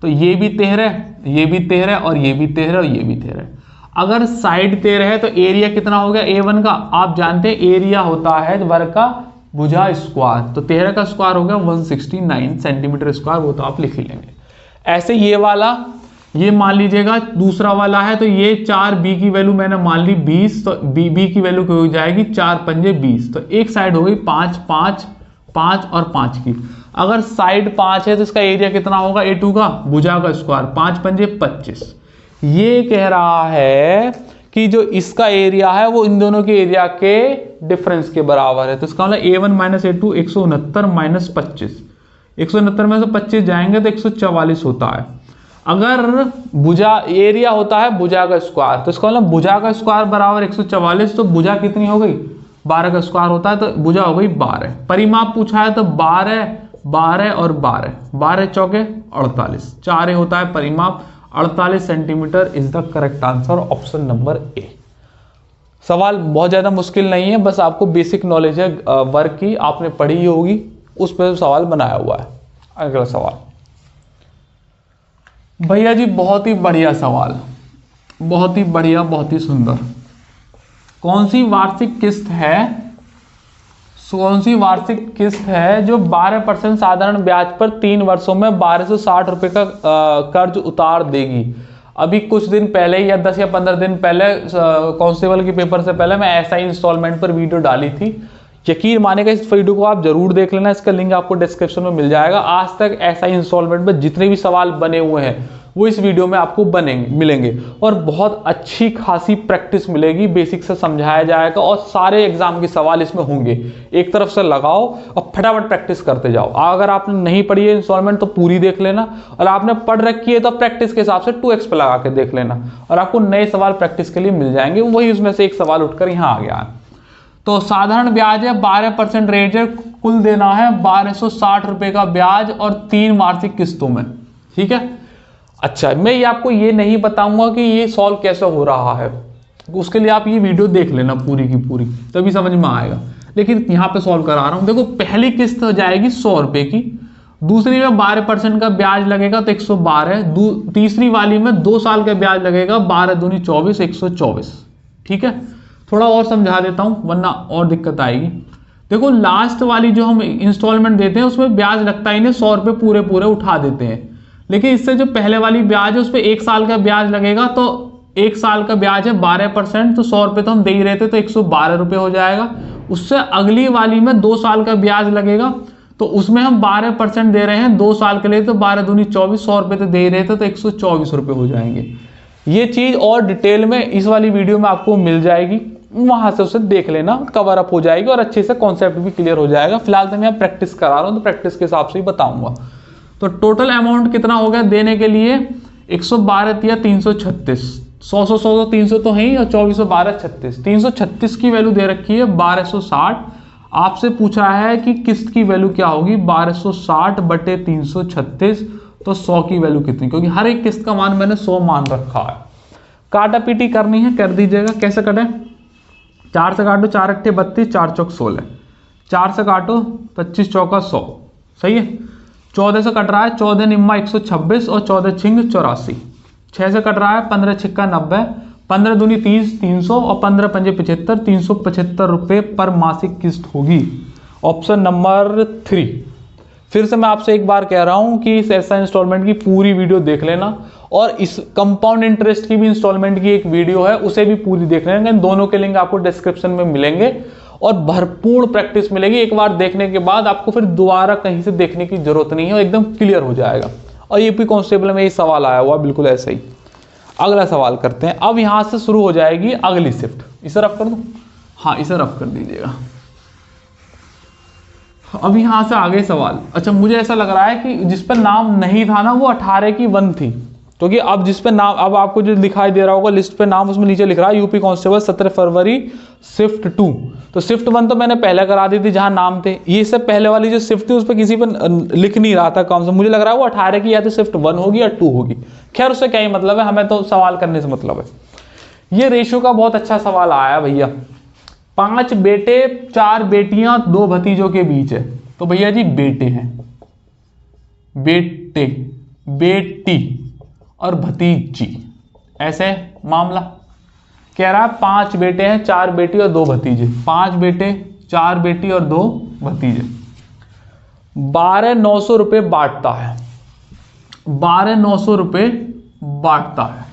तो ये भी 13, ये भी 13 और ये भी 13 और ये भी 13। अगर साइड 13 है तो एरिया कितना हो गया A1 का, आप जानते हैं एरिया होता है वर्ग का भुजा स्क्वायर, तो 13 का स्क्वायर हो गया 169 सेंटीमीटर स्क्वायर, वो तो आप लिख ही लेंगे। ऐसे ये वाला, ये मान लीजिएगा दूसरा वाला है, तो ये 4B की वैल्यू मैंने मान ली 20, तो B की वैल्यू हो जाएगी 4 पंजे 20, तो एक साइड हो गई 5 5 5 और 5 की। अगर साइड 5 है तो इसका एरिया कितना होगा A2 का, भुजा का स्क्वायर 5 पंजे 25। ये कह रहा है कि जो इसका एरिया है वो इन दोनों के एरिया के डिफरेंस के बराबर है। तो इसका मतलब A1 माइनस A2 169 माइनस 25, 169 में से 25 जाएंगे तो 144 होता है। अगर भुजा एरिया होता है भुजा का स्क्वायर, तो इसका मतलब भुजा का स्क्वायर बराबर 144, तो भुजा कितनी हो गई 12 का स्क्वायर होता है तो भुजा हो गई 12। परिमाप पूछा है तो 12 12 और 12, 12 चौके 48, 4 होता है परिमाप, 48 centimetre is the correct answer, option number A. सवाल बहुत ज्यादा मुश्किल नहीं है, बस आपको बेसिक नॉलेज है वर्क की, आपने पढ़ी होगी, उस पर सवाल बनाया हुआ है। अगला सवाल भैया जी, बहुत ही बढ़िया सवाल, बहुत ही बढ़िया, बहुत ही सुंदर। कौन सी वार्षिक किस्त है जो 12% साधारण ब्याज पर 3 वर्षों में 1260 रुपए का कर्ज उतार देगी? अभी कुछ दिन पहले या 10 या 15 दिन पहले कांस्टेबल के पेपर से पहले मैं ऐसा ही इंस्टॉलमेंट पर वीडियो डाली थी। यकीन मानेगा इस वीडियो को आप जरूर देख लेना, इसका लिंक आपको डिस्क्रिप्शन में मिल जाएगा। आज तक ऐसा ही इंस्टॉलमेंट में जितने भी सवाल बने हुए हैं वो इस वीडियो में आपको मिलेंगे और बहुत अच्छी खासी प्रैक्टिस मिलेगी, बेसिक से समझाया जाएगा और सारे एग्जाम के सवाल इसमें होंगे। एक तरफ से लगाओ और फटाफट प्रैक्टिस करते जाओ। अगर आपने नहीं पढ़ी है इंस्टॉलमेंट तो पूरी देख लेना, और आपने पढ़ रखी है तो प्रैक्टिस के हिसाब से 2x पे लगा के देख लेना, और आपको नए सवाल प्रैक्टिस के लिए मिल जाएंगे। वही उसमें से एक सवाल उठकर यहाँ आ गया है। तो साधारण ब्याज है 12% रेट है, कुल देना है 1260 रुपए का ब्याज और 3 वार्षिक किस्तों में, ठीक है। अच्छा, मैं ये आपको ये नहीं बताऊंगा कि ये सॉल्व कैसे हो रहा है, उसके लिए आप ये वीडियो देख लेना पूरी की पूरी, तभी समझ में आएगा। लेकिन यहाँ पे सॉल्व करा रहा हूँ। देखो, पहली किस्त हो जाएगी 100 रुपए की, दूसरी में 12% का ब्याज लगेगा तो 112, तीसरी वाली में 2 साल का ब्याज लगेगा, 12 दूनी 24, 124, ठीक है। थोड़ा और समझा देता हूँ वरना और दिक्कत आएगी। देखो, लास्ट वाली जो हम इंस्टॉलमेंट देते हैं उसमें ब्याज लगता ही नहीं, 100 रुपए पूरे पूरे उठा देते हैं। लेकिन इससे जो पहले वाली ब्याज है उस पर 1 साल का ब्याज लगेगा, तो 1 साल का ब्याज है 12%, तो 100 रुपए तो हम दे ही रहे थे तो 112 रुपए हो जाएगा। उससे अगली वाली में 2 साल का ब्याज लगेगा, तो उसमें हम 12% दे रहे हैं 2 साल के लिए, तो 12 दूनी 24, 100 रुपए तो दे ही रहे थे तो 124 रुपए हो जाएंगे। ये चीज और डिटेल में इस वाली वीडियो में आपको मिल जाएगी, वहां से उसे देख लेना, कवर अप हो जाएगी और अच्छे से कॉन्सेप्ट भी क्लियर हो जाएगा। फिलहाल तो मैं प्रैक्टिस करा रहा हूं तो प्रैक्टिस के हिसाब से ही बताऊंगा। तो टोटल अमाउंट कितना हो गया देने के लिए? 112 या 336, 100 100 100 300 तो है ही, और 24 12 36, 336 की वैल्यू दे रखी है 1260। आपसे पूछा है कि किस्त की वैल्यू क्या होगी, 1260 बटे 336, तो 100 की वैल्यू कितनी, क्योंकि हर एक किस्त का मान मैंने 100 मान रखा है। काटा पीटी करनी है, कर दीजिएगा। कैसे कटें? 4 से काटो, 4 अट्ठे 32, 4 चौक 16, 4 से काटो 25 चौका 100, सही है। 14 से कट रहा है, 14 निम्मा 126 और 14 छिंग 84। 6 से कट रहा है, 15 छिक्का 90, 15 दूनी 30, 300 और 15 पंजे 75, 375 रुपए पर मासिक किस्त होगी, ऑप्शन नंबर 3। फिर से मैं आपसे एक बार कह रहा हूं कि इस ऐसा इंस्टॉलमेंट की पूरी वीडियो देख लेना, और इस कंपाउंड इंटरेस्ट की भी इंस्टॉलमेंट की एक वीडियो है, उसे भी पूरी देख लेना। दोनों के लिंक आपको डिस्क्रिप्शन में मिलेंगे और भरपूर प्रैक्टिस मिलेगी। एक बार देखने के बाद आपको फिर दोबारा कहीं से देखने की जरूरत नहीं है, एकदम क्लियर हो जाएगा। और यूपी कांस्टेबल में ये सवाल आया हुआ बिल्कुल ऐसा ही। अगला सवाल करते हैं। अब यहां से शुरू हो जाएगी अगली शिफ्ट। इसे रफ कर दूं? हाँ, इसे रफ कर दीजिएगा। अब यहां से आगे सवाल। अच्छा, मुझे ऐसा लग रहा है कि जिस पर नाम नहीं था ना वो 18 की 1 थी, क्योंकि अब जिस पे नाम, अब आपको जो दिखाई दे रहा होगा लिस्ट पे नाम, उसमें नीचे लिख रहा है यूपी कांस्टेबल 17 फरवरी शिफ्ट 2। तो शिफ्ट 1 तो मैंने पहले करा दी थी जहां नाम थे। ये सब पहले वाली जो शिफ्ट थी उस पर किसी पर लिख नहीं रहा था कौन सा। मुझे लग रहा है वो 18 की या तो शिफ्ट 1 होगी या 2 होगी। खैर, उससे क्या ही मतलब है, हमें तो सवाल करने से मतलब है। ये रेशियो का बहुत अच्छा सवाल आया भैया। 5 बेटे 4 बेटियां 2 भतीजों के बीच है। तो भैया जी बेटे हैं, बेटे, बेटी और भतीजी, ऐसे मामला कह रहा है। 5 बेटे हैं, 4 बेटी और 2 भतीजे। 5 बेटे 4 बेटी और 2 भतीजे। 12,900 रुपए बांटता है, 12,900 रुपए बांटता है।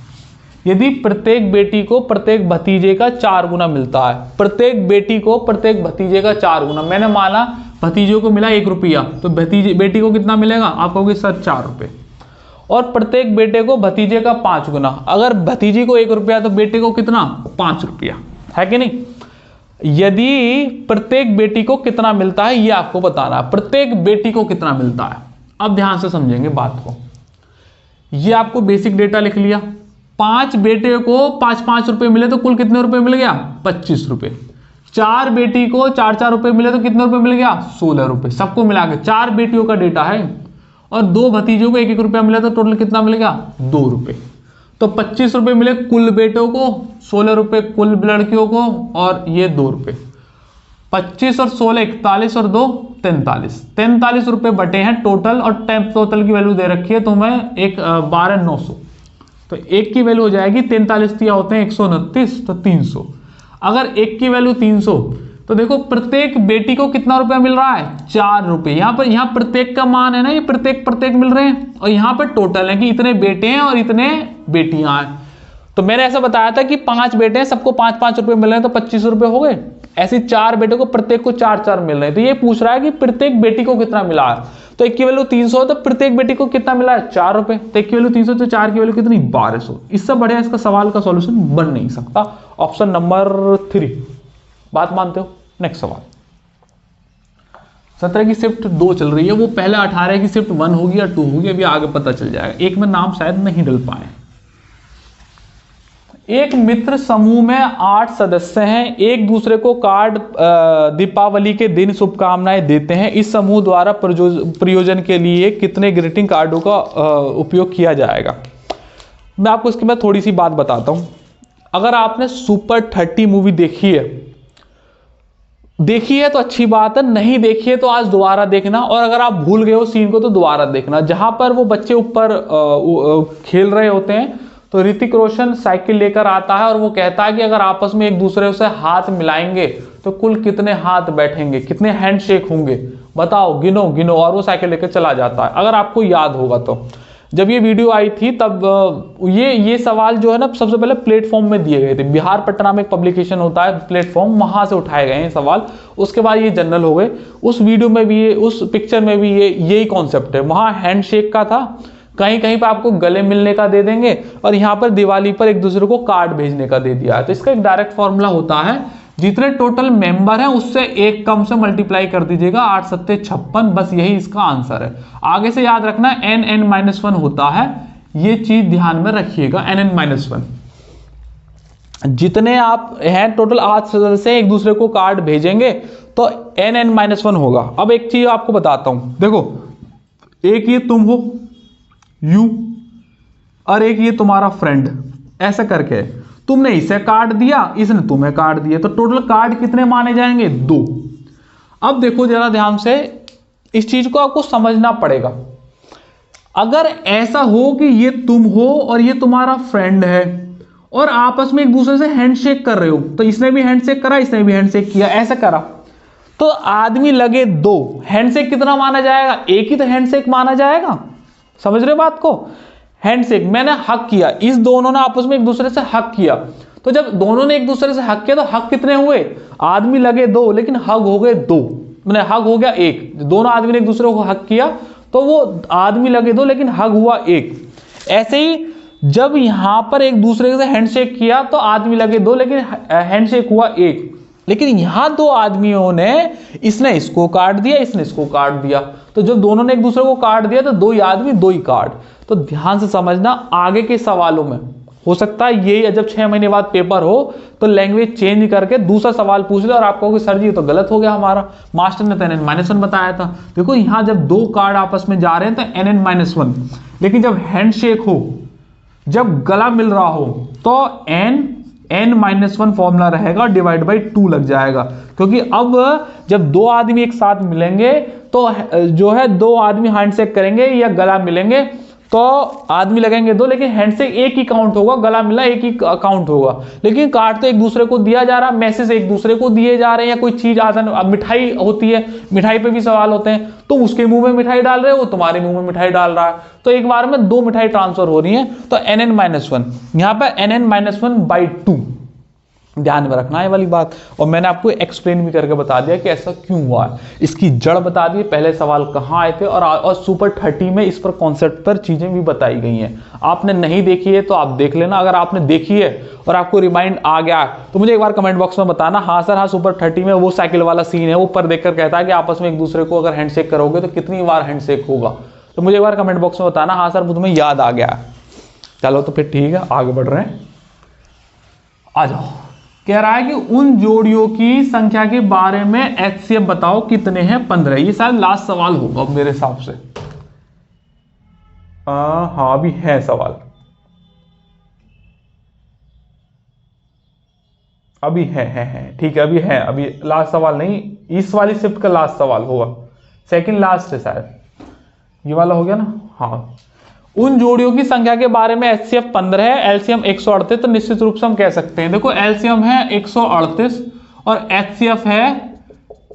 यदि प्रत्येक बेटी को प्रत्येक भतीजे का 4 गुना मिलता है, प्रत्येक बेटी को प्रत्येक भतीजे का 4 गुना, मैंने माना भतीजों को मिला 1 रुपया, तो बेटी को कितना मिलेगा? आप कहोगे सर 4 रुपए। और प्रत्येक बेटे को भतीजे का 5 गुना। अगर भतीजी को 1 रुपया तो बेटे को कितना? 5 रुपया, है कि नहीं? यदि प्रत्येक बेटी को कितना मिलता है ये आपको बताना है, प्रत्येक बेटी को कितना मिलता है। अब ध्यान से समझेंगे बात को। ये आपको बेसिक डेटा लिख लिया। 5 बेटे को 5-5 रुपए मिले तो कुल कितने रुपए मिल गया? 25 रुपए। 4 बेटी को 4-4 रुपए मिले तो कितने रुपए मिल गया? 16 रुपए। सबको मिला के 4 बेटियों का डेटा है और 2 भतीजों को 1-1 रुपया मिला तो टोटल कितना मिल गया? 2 रुपए। तो 25 रुपए मिले कुल बेटों को, 16 रुपए कुल लड़कियों को और ये 2 रुपए। 25 और 16 41 और 2 43। 43 रुपए बटे हैं टोटल और टोटल की वैल्यू दे रखी है तुम्हें 12,900। तो एक की वैल्यू हो जाएगी 43 दिया होते हैं 129 तो 300। अगर एक की वैल्यू 300 तो देखो प्रत्येक बेटी को कितना रुपया मिल रहा है? 4 रुपए। यहाँ प्रत्येक का मान है ना, ये प्रत्येक मिल रहे हैं और यहाँ पर टोटल है कि इतने बेटे हैं और इतने बेटियां हैं। तो मैंने ऐसा बताया था कि 5 बेटे हैं, सबको 5-5 रुपए मिल रहे हैं तो 25 रुपए हो गए। ऐसे 4 बेटे को प्रत्येक को 4-4 मिल रहे हैं। तो ये पूछ रहा है कि प्रत्येक बेटी को कितना मिला है। तो एक की वैल्यू 300 है तो प्रत्येक बेटी को कितना मिला है? 4 रुपए। तो एक की वैल्यू 300 तो 4 की वैल्यू कितनी? 1200। इससे बढ़िया इसका सवाल का सॉल्यूशन बन नहीं सकता। Option number 3। बात मानते हो? नेक्स्ट सवाल। 17 की शिफ्ट 2 चल रही है, वो पहले 18 की शिफ्ट 1 होगी या 2 होगी, अभी आगे पता चल जाएगा। एक में नाम शायद नहीं डल पाए। एक मित्र समूह में 8 सदस्य हैं, एक दूसरे को कार्ड दीपावली के दिन शुभकामनाएं देते हैं। इस समूह द्वारा प्रयोजन के लिए कितने ग्रीटिंग कार्डों का उपयोग किया जाएगा? मैं आपको इसके बाद थोड़ी सी बात बताता हूं। अगर आपने सुपर 30 मूवी देखी है तो अच्छी बात है, नहीं देखी है तो आज दोबारा देखना, और अगर आप भूल गए हो सीन को तो दोबारा देखना। जहां पर वो बच्चे ऊपर खेल रहे होते हैं तो ऋतिक रोशन साइकिल लेकर आता है और वो कहता है कि अगर आपस में एक दूसरे से हाथ मिलाएंगे तो कुल कितने हाथ बैठेंगे, कितने हैंडशेक होंगे, बताओ, गिनो गिनो। और वो साइकिल लेकर चला जाता है, अगर आपको याद होगा तो। जब ये वीडियो आई थी तब ये सवाल जो है ना सबसे पहले प्लेटफॉर्म में दिए गए थे। बिहार पटना में एक पब्लिकेशन होता है प्लेटफॉर्म, वहां से उठाए गए हैं सवाल। उसके बाद ये जनरल हो गए। उस वीडियो में भी उस पिक्चर में भी यही कॉन्सेप्ट है। वहां हैंडशेक का था, कहीं कहीं पर आपको गले मिलने का दे देंगे और यहाँ पर दिवाली पर एक दूसरे को कार्ड भेजने का दे दिया है। तो इसका एक डायरेक्ट फॉर्मूला होता है, जितने टोटल मेंबर हैं उससे एक कम से मल्टीप्लाई कर दीजिएगा, 8 सत्ते 56। बस यही इसका आंसर है। आगे से याद रखना n-1 होता है, ये चीज ध्यान में रखिएगा। n-1 जितने आप हैं टोटल 8 सदस्य एक दूसरे को कार्ड भेजेंगे तो n-1 होगा। अब एक चीज आपको बताता हूं, देखो एक ये तुम हो यू और एक ये तुम्हारा फ्रेंड, ऐसा करके तुमने इसे कार्ड दिया, इसने तुम्हें कार्ड दिया, तो टोटल कार्ड कितने माने जाएंगे? 2। अब देखो जरा ध्यान से, इस चीज को आपको समझना पड़ेगा। अगर ऐसा हो कि ये तुम हो और ये तुम्हारा फ्रेंड है और आपस में एक दूसरे से हैंडशेक कर रहे हो, तो इसने भी हैंडशेक करा, इसने भी हैंडशेक किया, ऐसा करा, तो आदमी लगे 2, हैंडशेक कितना माना जाएगा? एक ही तो हैंडशेक माना जाएगा। समझ रहे बात को? हैंडशेक मैंने हक किया, इस दोनों ने आपस में एक दूसरे से हक किया, तो जब दोनों ने एक दूसरे से हक किया तो हक कितने हुए? आदमी लगे 2 लेकिन हक हो गए 2, मैंने हक हो गया 1। दोनों आदमी ने एक दूसरे को हक किया तो वो आदमी लगे 2 लेकिन हक हुआ 1। ऐसे ही जब यहां पर एक दूसरे से हैंडशेक किया तो आदमी लगे 2 लेकिन हैंडशेक हुआ 1। लेकिन यहां 2 आदमियों ने, इसने इसको काट दिया, इसने इसको काट दिया, तो जब दोनों ने एक दूसरे को काट दिया तो 2 ही आदमी 2 ही कार्ड। तो ध्यान से समझना, आगे के सवालों में हो सकता है यही जब 6 महीने बाद पेपर हो तो लैंग्वेज चेंज करके दूसरा सवाल पूछ ले और आपको कि सर जी तो गलत हो गया, हमारा मास्टर ने तो n-1 बताया था। देखो यहां जब 2 कार्ड आपस में जा रहे हैं तो n-1, लेकिन जब हैंडशेक हो, जब गला मिल रहा हो तो n-1 फॉर्मूला रहेगा, डिवाइड बाई 2 लग जाएगा। क्योंकि अब जब 2 आदमी एक साथ मिलेंगे तो जो है 2 आदमी हैंडशेक करेंगे या गला मिलेंगे तो आदमी लगेंगे 2, लेकिन हैंडशेक एक ही काउंट होगा, गला मिला एक ही काउंट होगा। लेकिन कार्ड तो एक दूसरे को दिया जा रहा, मैसेज एक दूसरे को दिए जा रहे हैं, या कोई चीज आसान, अब मिठाई होती है, मिठाई पे भी सवाल होते हैं, तो उसके मुंह में मिठाई डाल रहे हो, वो तुम्हारे मुंह में मिठाई डाल रहा है, तो एक बार में 2 मिठाई ट्रांसफर हो रही है। तो n-1 यहां पर n-1/2 ध्यान में रखना है वाली बात। और मैंने आपको एक्सप्लेन भी करके बता दिया कि ऐसा क्यों हुआ है, इसकी जड़ बता दी, पहले सवाल कहां आए थे, और सुपर 30 में इस पर कॉन्सेप्ट पर चीजें भी बताई गई हैं। आपने नहीं देखी है तो आप देख लेना, अगर आपने देखी है और आपको रिमाइंड आ गया तो मुझे एक बार कमेंट बॉक्स में बताना, हाँ सर हाँ सुपर 30 में वो साइकिल वाला सीन है, ऊपर देखकर कहता है कि आपस में एक दूसरे को अगर हैंडशेक करोगे तो कितनी बार हैंडशेक होगा। तो मुझे एक बार कमेंट बॉक्स में बताना, हाँ सर तुम्हें याद आ गया। चलो तो फिर ठीक है, आगे बढ़ रहे हैं। आ जाओ, कह रहा है कि उन जोड़ियों की संख्या के बारे में HCF बताओ कितने हैं, 15। ये शायद लास्ट सवाल होगा मेरे हिसाब से। हाँ अभी है सवाल, अभी है ठीक है, अभी है, अभी लास्ट सवाल नहीं, इस वाली शिफ्ट का लास्ट सवाल होगा, सेकंड लास्ट है शायद, ये वाला हो गया ना। हाँ, उन जोड़ियों की संख्या के बारे में HCF 15 है, LCM 138, तो निश्चित रूप से हम कह सकते हैं, देखो LCM है 138 और HCF है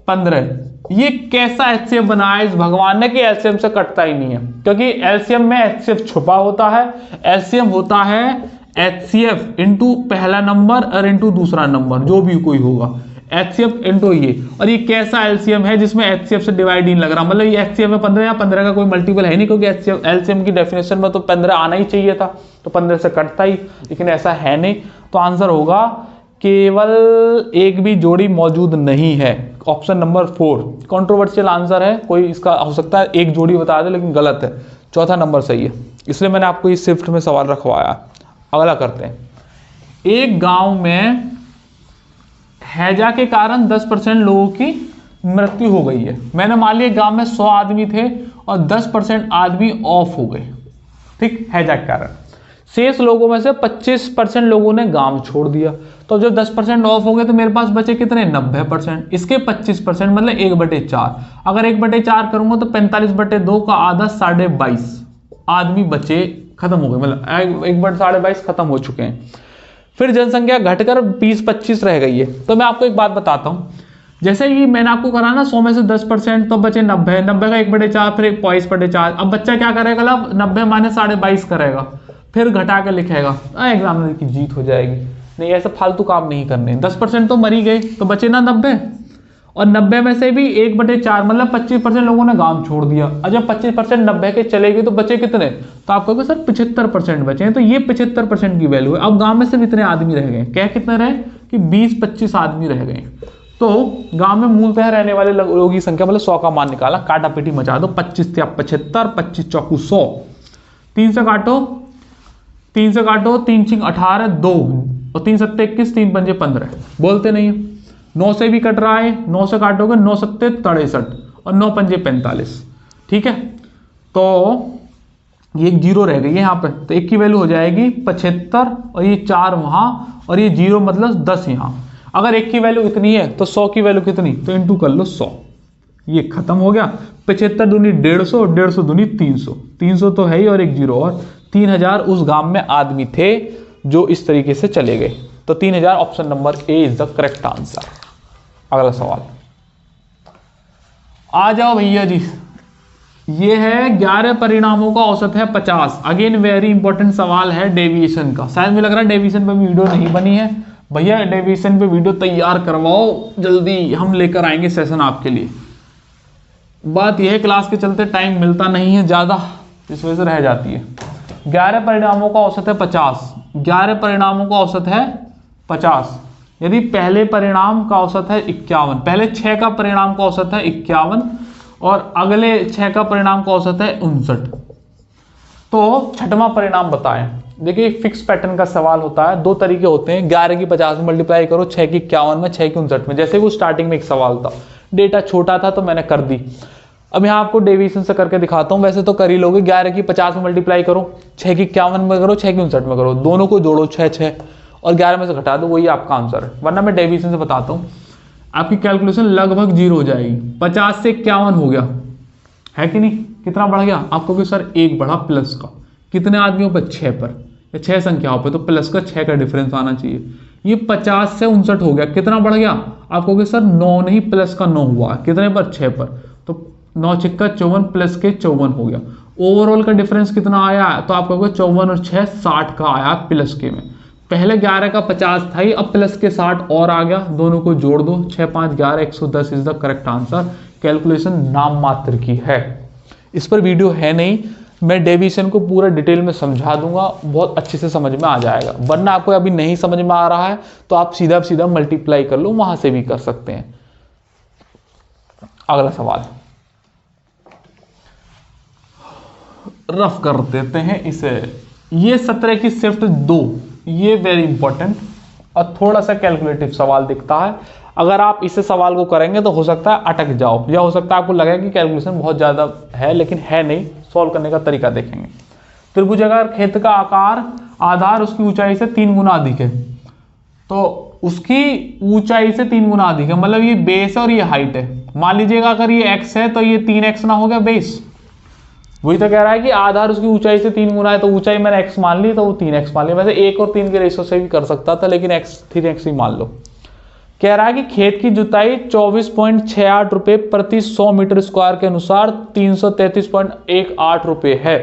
15। ये कैसा HCF बनाया इस भगवान ने कि LCM से कटता ही नहीं है, क्योंकि LCM में HCF छुपा होता है। LCM होता है HCF इंटू पहला नंबर और इंटू दूसरा नंबर, जो भी कोई होगा, HCF इंटू ये। और ये कैसा LCM है जिसमें HCF से डिवाइड नहीं लग रहा, मतलब ये HCF है 15 या 15 का कोई मल्टीपल है नहीं, क्योंकि LCM की डेफिनेशन में तो 15 आना ही चाहिए था, तो 15 से कटता ही, लेकिन ऐसा है नहीं। तो आंसर होगा केवल एक भी जोड़ी मौजूद नहीं है, ऑप्शन नंबर 4। कंट्रोवर्शियल आंसर है, कोई इसका हो सकता है एक जोड़ी बता दे, लेकिन गलत है, चौथा नंबर सही है, इसलिए मैंने आपको इस शिफ्ट में सवाल रखवाया। अगला करते हैं। एक गांव में हैजा के कारण 10% लोगों की मृत्यु हो गई है। मैंने मान लिया गांव में 100 आदमी थे और 10% आदमी ऑफ हो गए, ठीक, हैजा के कारण। शेष लोगों में से 25% लोगों ने गांव छोड़ दिया, तो जब 10% ऑफ हो गए तो मेरे पास बचे कितने, 90%। इसके 25% मतलब 1/4। अगर 1/4 करूंगा तो 45/2 का आधा 22.5 आदमी बचे, खत्म हो गए, मतलब 1/22 खत्म हो चुके हैं। फिर जनसंख्या घटकर 20-25 रह गई है। तो मैं आपको एक बात बताता हूं, जैसे ही मैंने आपको करा ना 100 में से 10%, तो बचे 90, 90 का 1/4, फिर 22/4। अब बच्चा क्या करेगा, 90 माइनस 22.5 करेगा, फिर घटा के लिखेगा, एग्जामिनर की जीत हो जाएगी। नहीं, ऐसे फालतू काम नहीं करने। 10% तो मर ही गए, तो बचे ना 90, और 90 में से भी 1/4 मतलब 25% लोगों ने गांव छोड़ दिया। और जब 25% 90 के चले गए तो बचे कितने, तो आप कहोगे सर 75% बचे हैं, तो ये 75% की वैल्यू है। अब गांव में सिर्फ इतने आदमी रह गए, क्या कितने रहे कि 20-25 आदमी रह गए। तो गांव में मूलतः रहने वाले लोगों की संख्या, मतलब 100 का मान निकाला, काटा पीटी मचा दो, 25 या 75, 25 चौकू 100, 3 से काटो, 3 से काटो, 3 छिंग 18, 2 और 3 सत्ते 21, 3 पंजे 15, बोलते नहीं है। 9 से भी कट रहा है, 9 से काटोगे 9 सत्ते 63 और 9 पंजे 45, ठीक है। तो ये एक जीरो रह गई है यहाँ पे, तो एक की वैल्यू हो जाएगी 75 और ये 4 वहां और ये 0 मतलब 10 यहाँ। अगर एक की वैल्यू इतनी है तो 100 की वैल्यू कितनी, तो इंटू कर लो 100, ये खत्म हो गया। 75 दूनी 150, 150 दूनी 300, 300 तो है ही और एक जीरो और 3000 उस गांव में आदमी थे जो इस तरीके से चले गए। तो 3000 option number A is the correct answer. अगला सवाल आ जाओ भैया जी, ये है 11 परिणामों का औसत है 50। अगेन वेरी इंपॉर्टेंट सवाल है डेविएशन का। शायद मुझे लग रहा है डेविएशन पे वीडियो नहीं बनी है, भैया डेविएशन पे वीडियो तैयार करवाओ जल्दी, हम लेकर आएंगे सेशन आपके लिए। बात यह है क्लास के चलते टाइम मिलता नहीं है ज्यादा, इस वजह से रह जाती है। 11 परिणामों का औसत है 50, 11 परिणामों का औसत है 50। यदि पहले परिणाम का औसत है 51, पहले 6 का परिणाम का औसत है 51 और अगले 6 का परिणाम का औसत है 59, तो छठवां परिणाम बताएं। देखिए फिक्स पैटर्न का सवाल होता है, दो तरीके होते हैं, 11 की 50 में मल्टीप्लाई करो, 6 की 51 में, 6 की 59 में। जैसे वो स्टार्टिंग में एक सवाल था, डेटा छोटा था तो मैंने कर दी। अब यहाँ आपको डेविएशन से करके दिखाता हूँ, वैसे तो कर ही लोगे। 11 की 50 में मल्टीप्लाई करो, 6 की 51 में करो, 6 की 59 में करो, दोनों को जोड़ो 6 और 11 में से घटा दो, वही आपका आंसर है। वरना मैं डेविएशन से बताता हूँ, आपकी कैलकुलेशन लगभग 0 हो जाएगी। 50 से 51 हो गया है कि नहीं, कितना बढ़ गया आपको कि सर 1 बढ़ा प्लस का, कितने आदमियों पर, 6 पर, या 6 संख्याओं पर, तो प्लस का 6 का डिफरेंस आना चाहिए। ये 50 से 59 हो गया, कितना बढ़ गया आपको कि सर 9 नहीं प्लस का 9 हुआ, कितने पर, 6 पर, तो 9 छिक्का 54 प्लस के 54 हो गया। ओवरऑल का डिफरेंस कितना आया, तो आपको 54 और 6 60 का आया प्लस के में। पहले 11 का 50 था ही, अब प्लस के 60 और आ गया, दोनों को जोड़ दो, 6 5 11 110 is the correct answer. Calculation नाम मात्र की है, इस पर वीडियो है नहीं, मैं डेविएशन को पूरा डिटेल में समझा दूंगा, बहुत अच्छे से समझ में आ जाएगा। वरना आपको अभी नहीं समझ में आ रहा है तो आप सीधा सीधा मल्टीप्लाई कर लो, वहां से भी कर सकते हैं। अगला सवाल, रफ कर देते हैं इसे। ये 17 की शिफ्ट 2, ये वेरी इंपॉर्टेंट और थोड़ा सा कैलकुलेटिव सवाल दिखता है। अगर आप इसे सवाल को करेंगे तो हो सकता है अटक जाओ, या हो सकता है आपको लगे कि कैलकुलेशन बहुत ज़्यादा है, लेकिन है नहीं। सॉल्व करने का तरीका देखेंगे। त्रिभुजाकार क्षेत्र का आकार आधार उसकी ऊंचाई से 3 गुना अधिक है, तो उसकी ऊंचाई से 3 गुना अधिक है, मतलब ये बेस है और ये हाइट है। मान लीजिएगा अगर ये x है तो ये 3x ना हो गया बेस। वही तो कह रहा है कि आधार उसकी ऊंचाई से 3 गुना है, तो ऊंचाई मैंने x मान ली तो वो 3x मान लिया। वैसे 1 और 3 के रेशो से भी कर सकता था, लेकिन x 3x ही मान लो। कह रहा है कि खेत की जुताई 24.68 रुपए प्रति 100 मीटर स्क्वायर के अनुसार 333.18 रुपए है,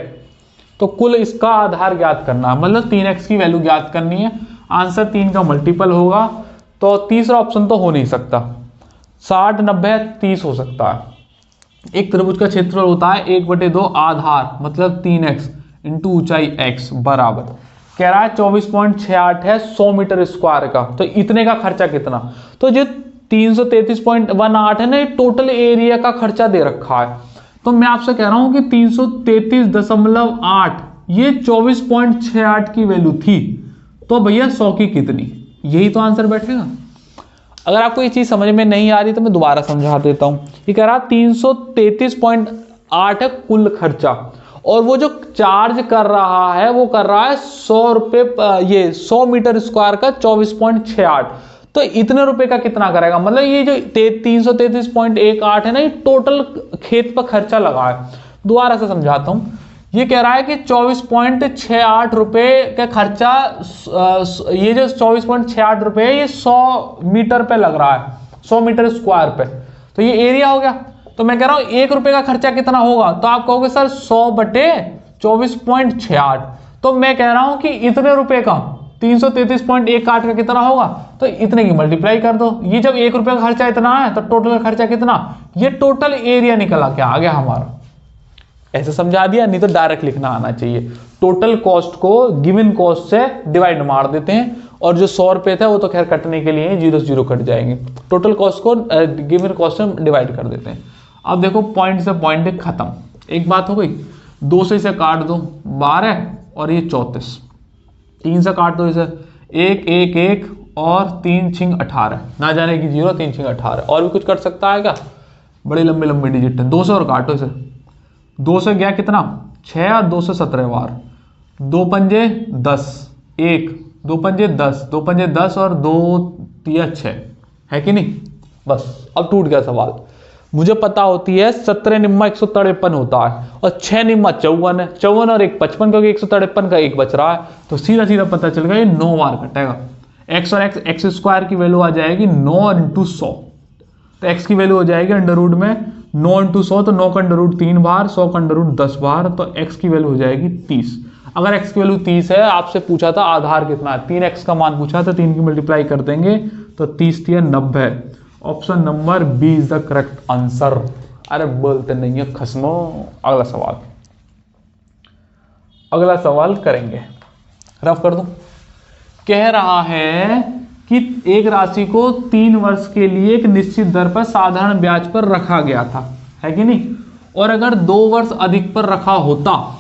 तो कुल इसका आधार ज्ञात करना है, मतलब 3x की वैल्यू ज्ञात करनी है। आंसर 3 का मल्टीपल होगा, तो तीसरा ऑप्शन तो हो नहीं सकता। 60, 90, 30 हो सकता है। एक त्रिभुज का क्षेत्रफल होता है 1/2 आधार मतलब 3x इंटू ऊंचाई x बराबर, कह रहा है 24.68 है 100 मीटर स्क्वायर का, तो इतने का खर्चा कितना। तो जो 333.18 है ना, ये टोटल एरिया का खर्चा दे रखा है। तो मैं आपसे कह रहा हूं कि 333.8 ये 24.68 की वैल्यू थी, तो भैया 100 की कितनी, यही तो आंसर बैठेगा। अगर आपको ये चीज समझ में नहीं आ रही तो मैं दोबारा समझा देता हूं। ये कह रहा 333.8 है कुल खर्चा, और वो जो चार्ज कर रहा है वो कर रहा है 100 रुपए, ये 100 मीटर स्क्वायर का 24.68, तो इतने रुपए का कितना करेगा। मतलब ये जो 333.18 है ना, ये टोटल खेत पर खर्चा लगा है। दोबारा से समझाता हूं। ये कह रहा है कि 24.68 रुपए का खर्चा, ये जो 24.68 रुपए है ये 100 मीटर पे लग रहा है, 100 मीटर स्क्वायर पे, तो ये एरिया हो गया। तो मैं कह रहा हूं 1 रुपए का खर्चा कितना होगा, तो आप कहोगे सर 100/24.68, तो मैं कह रहा हूं कि इतने रुपए का 333.18 का कितना होगा, तो इतने की मल्टीप्लाई कर दो। ये जब 1 रुपए का खर्चा इतना है तो टोटल खर्चा कितना, ये टोटल एरिया निकला क्या आ गया हमारा। ऐसे समझा दिया, नहीं तो डायरेक्ट लिखना आना चाहिए। टोटल कॉस्ट को गिवन कॉस्ट से डिवाइड मार देते हैं, और जो 100 रुपए था वो तो खैर कटने के लिए 0 से 0 कट जाएंगे। टोटल कॉस्ट को गिवन कॉस्ट से डिवाइड कर देते हैं। अब देखो पॉइंट से पॉइंट खत्म, एक बात हो गई। 2 से इसे काट दो 12 और ये 34, 3 से काट दो इसे 1 1 1 और 3 6 18, ना जाने की 0 3 6 18। और भी कुछ कर सकता है क्या, बड़े लंबे लंबे डिजिट है। 2 से और काटो इसे, 2 से गया कितना 6 और 2 से 17 बार, 2 पंजे 10, 1 2 पंजे 10, 2 पंजे 10 और 2 3 6 है कि नहीं। बस अब टूट गया सवाल। मुझे पता होती है 17 निम्मा 153 होता है और 6 निम्मा 54 है, 54 और 1 55, क्योंकि 153 का 1 बच रहा है, तो सीधा सीधा पता चल गया ये 9 बार कटेगा। x और x स्क्वायर की वैल्यू आ जाएगी 9 इंटू 100, तो x की वैल्यू हो जाएगी अंडर रूट में 9 इंटू 100, तो 9 का अंडर रूट 3 बार, 100 का अंडर रूट 10 बार, तो x की वैल्यू हो जाएगी 30। अगर x की वैल्यू 30 है, आपसे पूछा था आधार कितना है, 3x का मान पूछा था, 3 की मल्टीप्लाई कर देंगे तो 30 3 90। Option number B is the correct answer. अरे बोलते नहीं है खसमो। अगला सवाल करेंगे, रफ कर दूं। कह रहा है कि एक राशि को 3 वर्ष के लिए एक निश्चित दर पर साधारण ब्याज पर रखा गया था, है कि नहीं, और अगर 2 वर्ष अधिक पर रखा होता,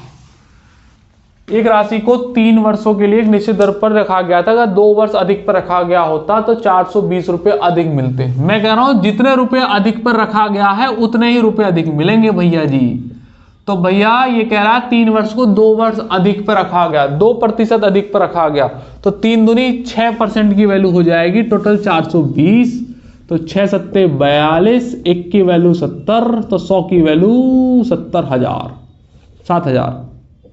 एक राशि को 3 वर्षों के लिए एक निश्चित दर पर रखा गया था, अगर 2 वर्ष अधिक पर रखा गया होता तो 420 रुपए अधिक मिलते। मैं कह रहा हूं जितने रुपए अधिक पर रखा गया है उतने ही रुपए अधिक मिलेंगे भैया जी। तो भैया ये कह रहा है 3 वर्ष को 2 वर्ष अधिक पर रखा गया, 2% अधिक पर रखा गया, तो 3 दूनी 6% की वैल्यू हो जाएगी, टोटल 420, तो 6 सत्ते 42, 1 की वैल्यू 70, तो 100 की वैल्यू 70,000, 7,000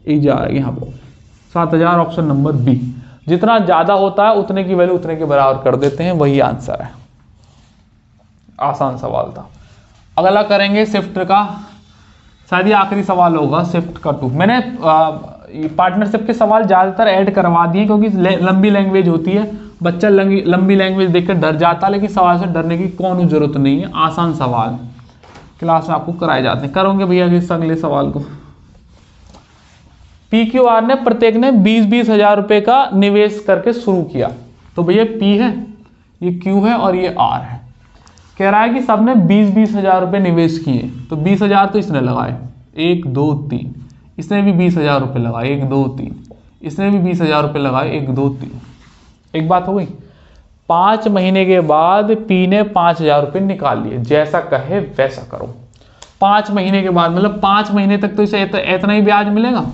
जाएगी यहाँ पर 7,000। ऑप्शन नंबर बी, जितना ज्यादा होता है उतने की वैल्यू उतने के बराबर कर देते हैं, वही आंसर है। आसान सवाल था। अगला करेंगे शिफ्ट का, शायद ये आखिरी सवाल होगा शिफ्ट का 2। मैंने पार्टनरशिप के सवाल ज्यादातर ऐड करवा दिए, क्योंकि लंबी लैंग्वेज होती है, बच्चा लंबी लैंग्वेज देखकर डर जाता, लेकिन सवाल से डरने की कौन जरूरत नहीं है, आसान सवाल क्लास में आपको कराए जाते हैं। करोगे भैया इस अगले सवाल को। PQR ने प्रत्येक ने 20-20 हजार रुपए का निवेश करके शुरू किया, तो भैया P है, ये Q है और ये R है। कह रहा है कि सबने 20-20 हजार रुपए निवेश किए, तो 20 हजार तो इसने लगाए, 1 2 3, इसने भी 20,000 रुपये लगाए, 1 2 3, इसने भी 20,000 रुपये लगाए, 1 2 3। एक बात हो गई। 5 महीने के बाद पी ने 5,000 रुपये निकाल लिए, जैसा कहे वैसा करो। 5 महीने के बाद मतलब 5 महीने तक तो इसे इतना ही ब्याज मिलेगा।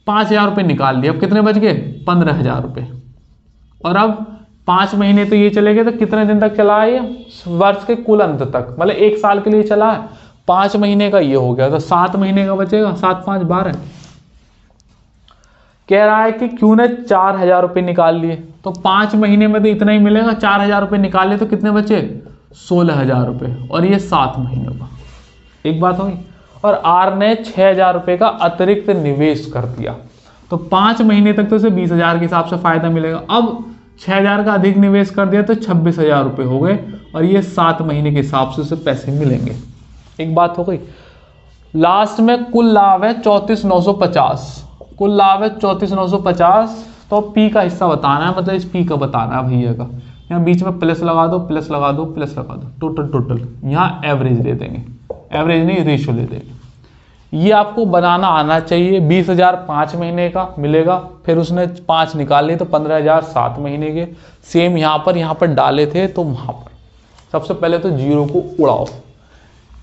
5,000 रुपये निकाल लिए, अब कितने बच गए? 15,000 रुपये। और अब 5 महीने तो ये चले गए, तो कितने दिन तक चला है ये? वर्ष के कुल अंत तक, मतलब 1 साल के लिए चला है। 5 महीने का ये हो गया, तो 7 महीने का बचेगा, 7 5 12। कह रहा है कि क्यों ने 4,000 रुपये निकाल लिए, तो 5 महीने में तो इतना ही मिलेगा। 4,000 रुपये निकाल लिए तो कितने बचे? 16,000 रुपये, और ये 7 महीनों का। एक बात होगी। और आर ने 6,000 रुपये का अतिरिक्त निवेश कर दिया, तो 5 महीने तक तो उसे 20,000 के हिसाब से फायदा मिलेगा। अब 6,000 का अधिक निवेश कर दिया तो 26,000 रुपये हो गए, और ये 7 महीने के हिसाब से उसे पैसे मिलेंगे। एक बात हो गई। लास्ट में कुल लाभ है 34,950, कुल लाभ है 34,950। तो पी का हिस्सा बताना है, मतलब इस पी का बताना है भैया का। यहाँ बीच में प्लस लगा दो, प्लस लगा दो, प्लस लगा दो, टोटल। यहाँ एवरेज ले देंगे, एवरेज नहीं रेशियो ले देंगे। ये आपको बनाना आना चाहिए। 20,000 5 महीने का मिलेगा, फिर उसने 5 निकाले तो 15,000 7 महीने के। सेम यहाँ पर डाले थे, तो वहाँ पर सबसे पहले तो जीरो को उड़ाओ।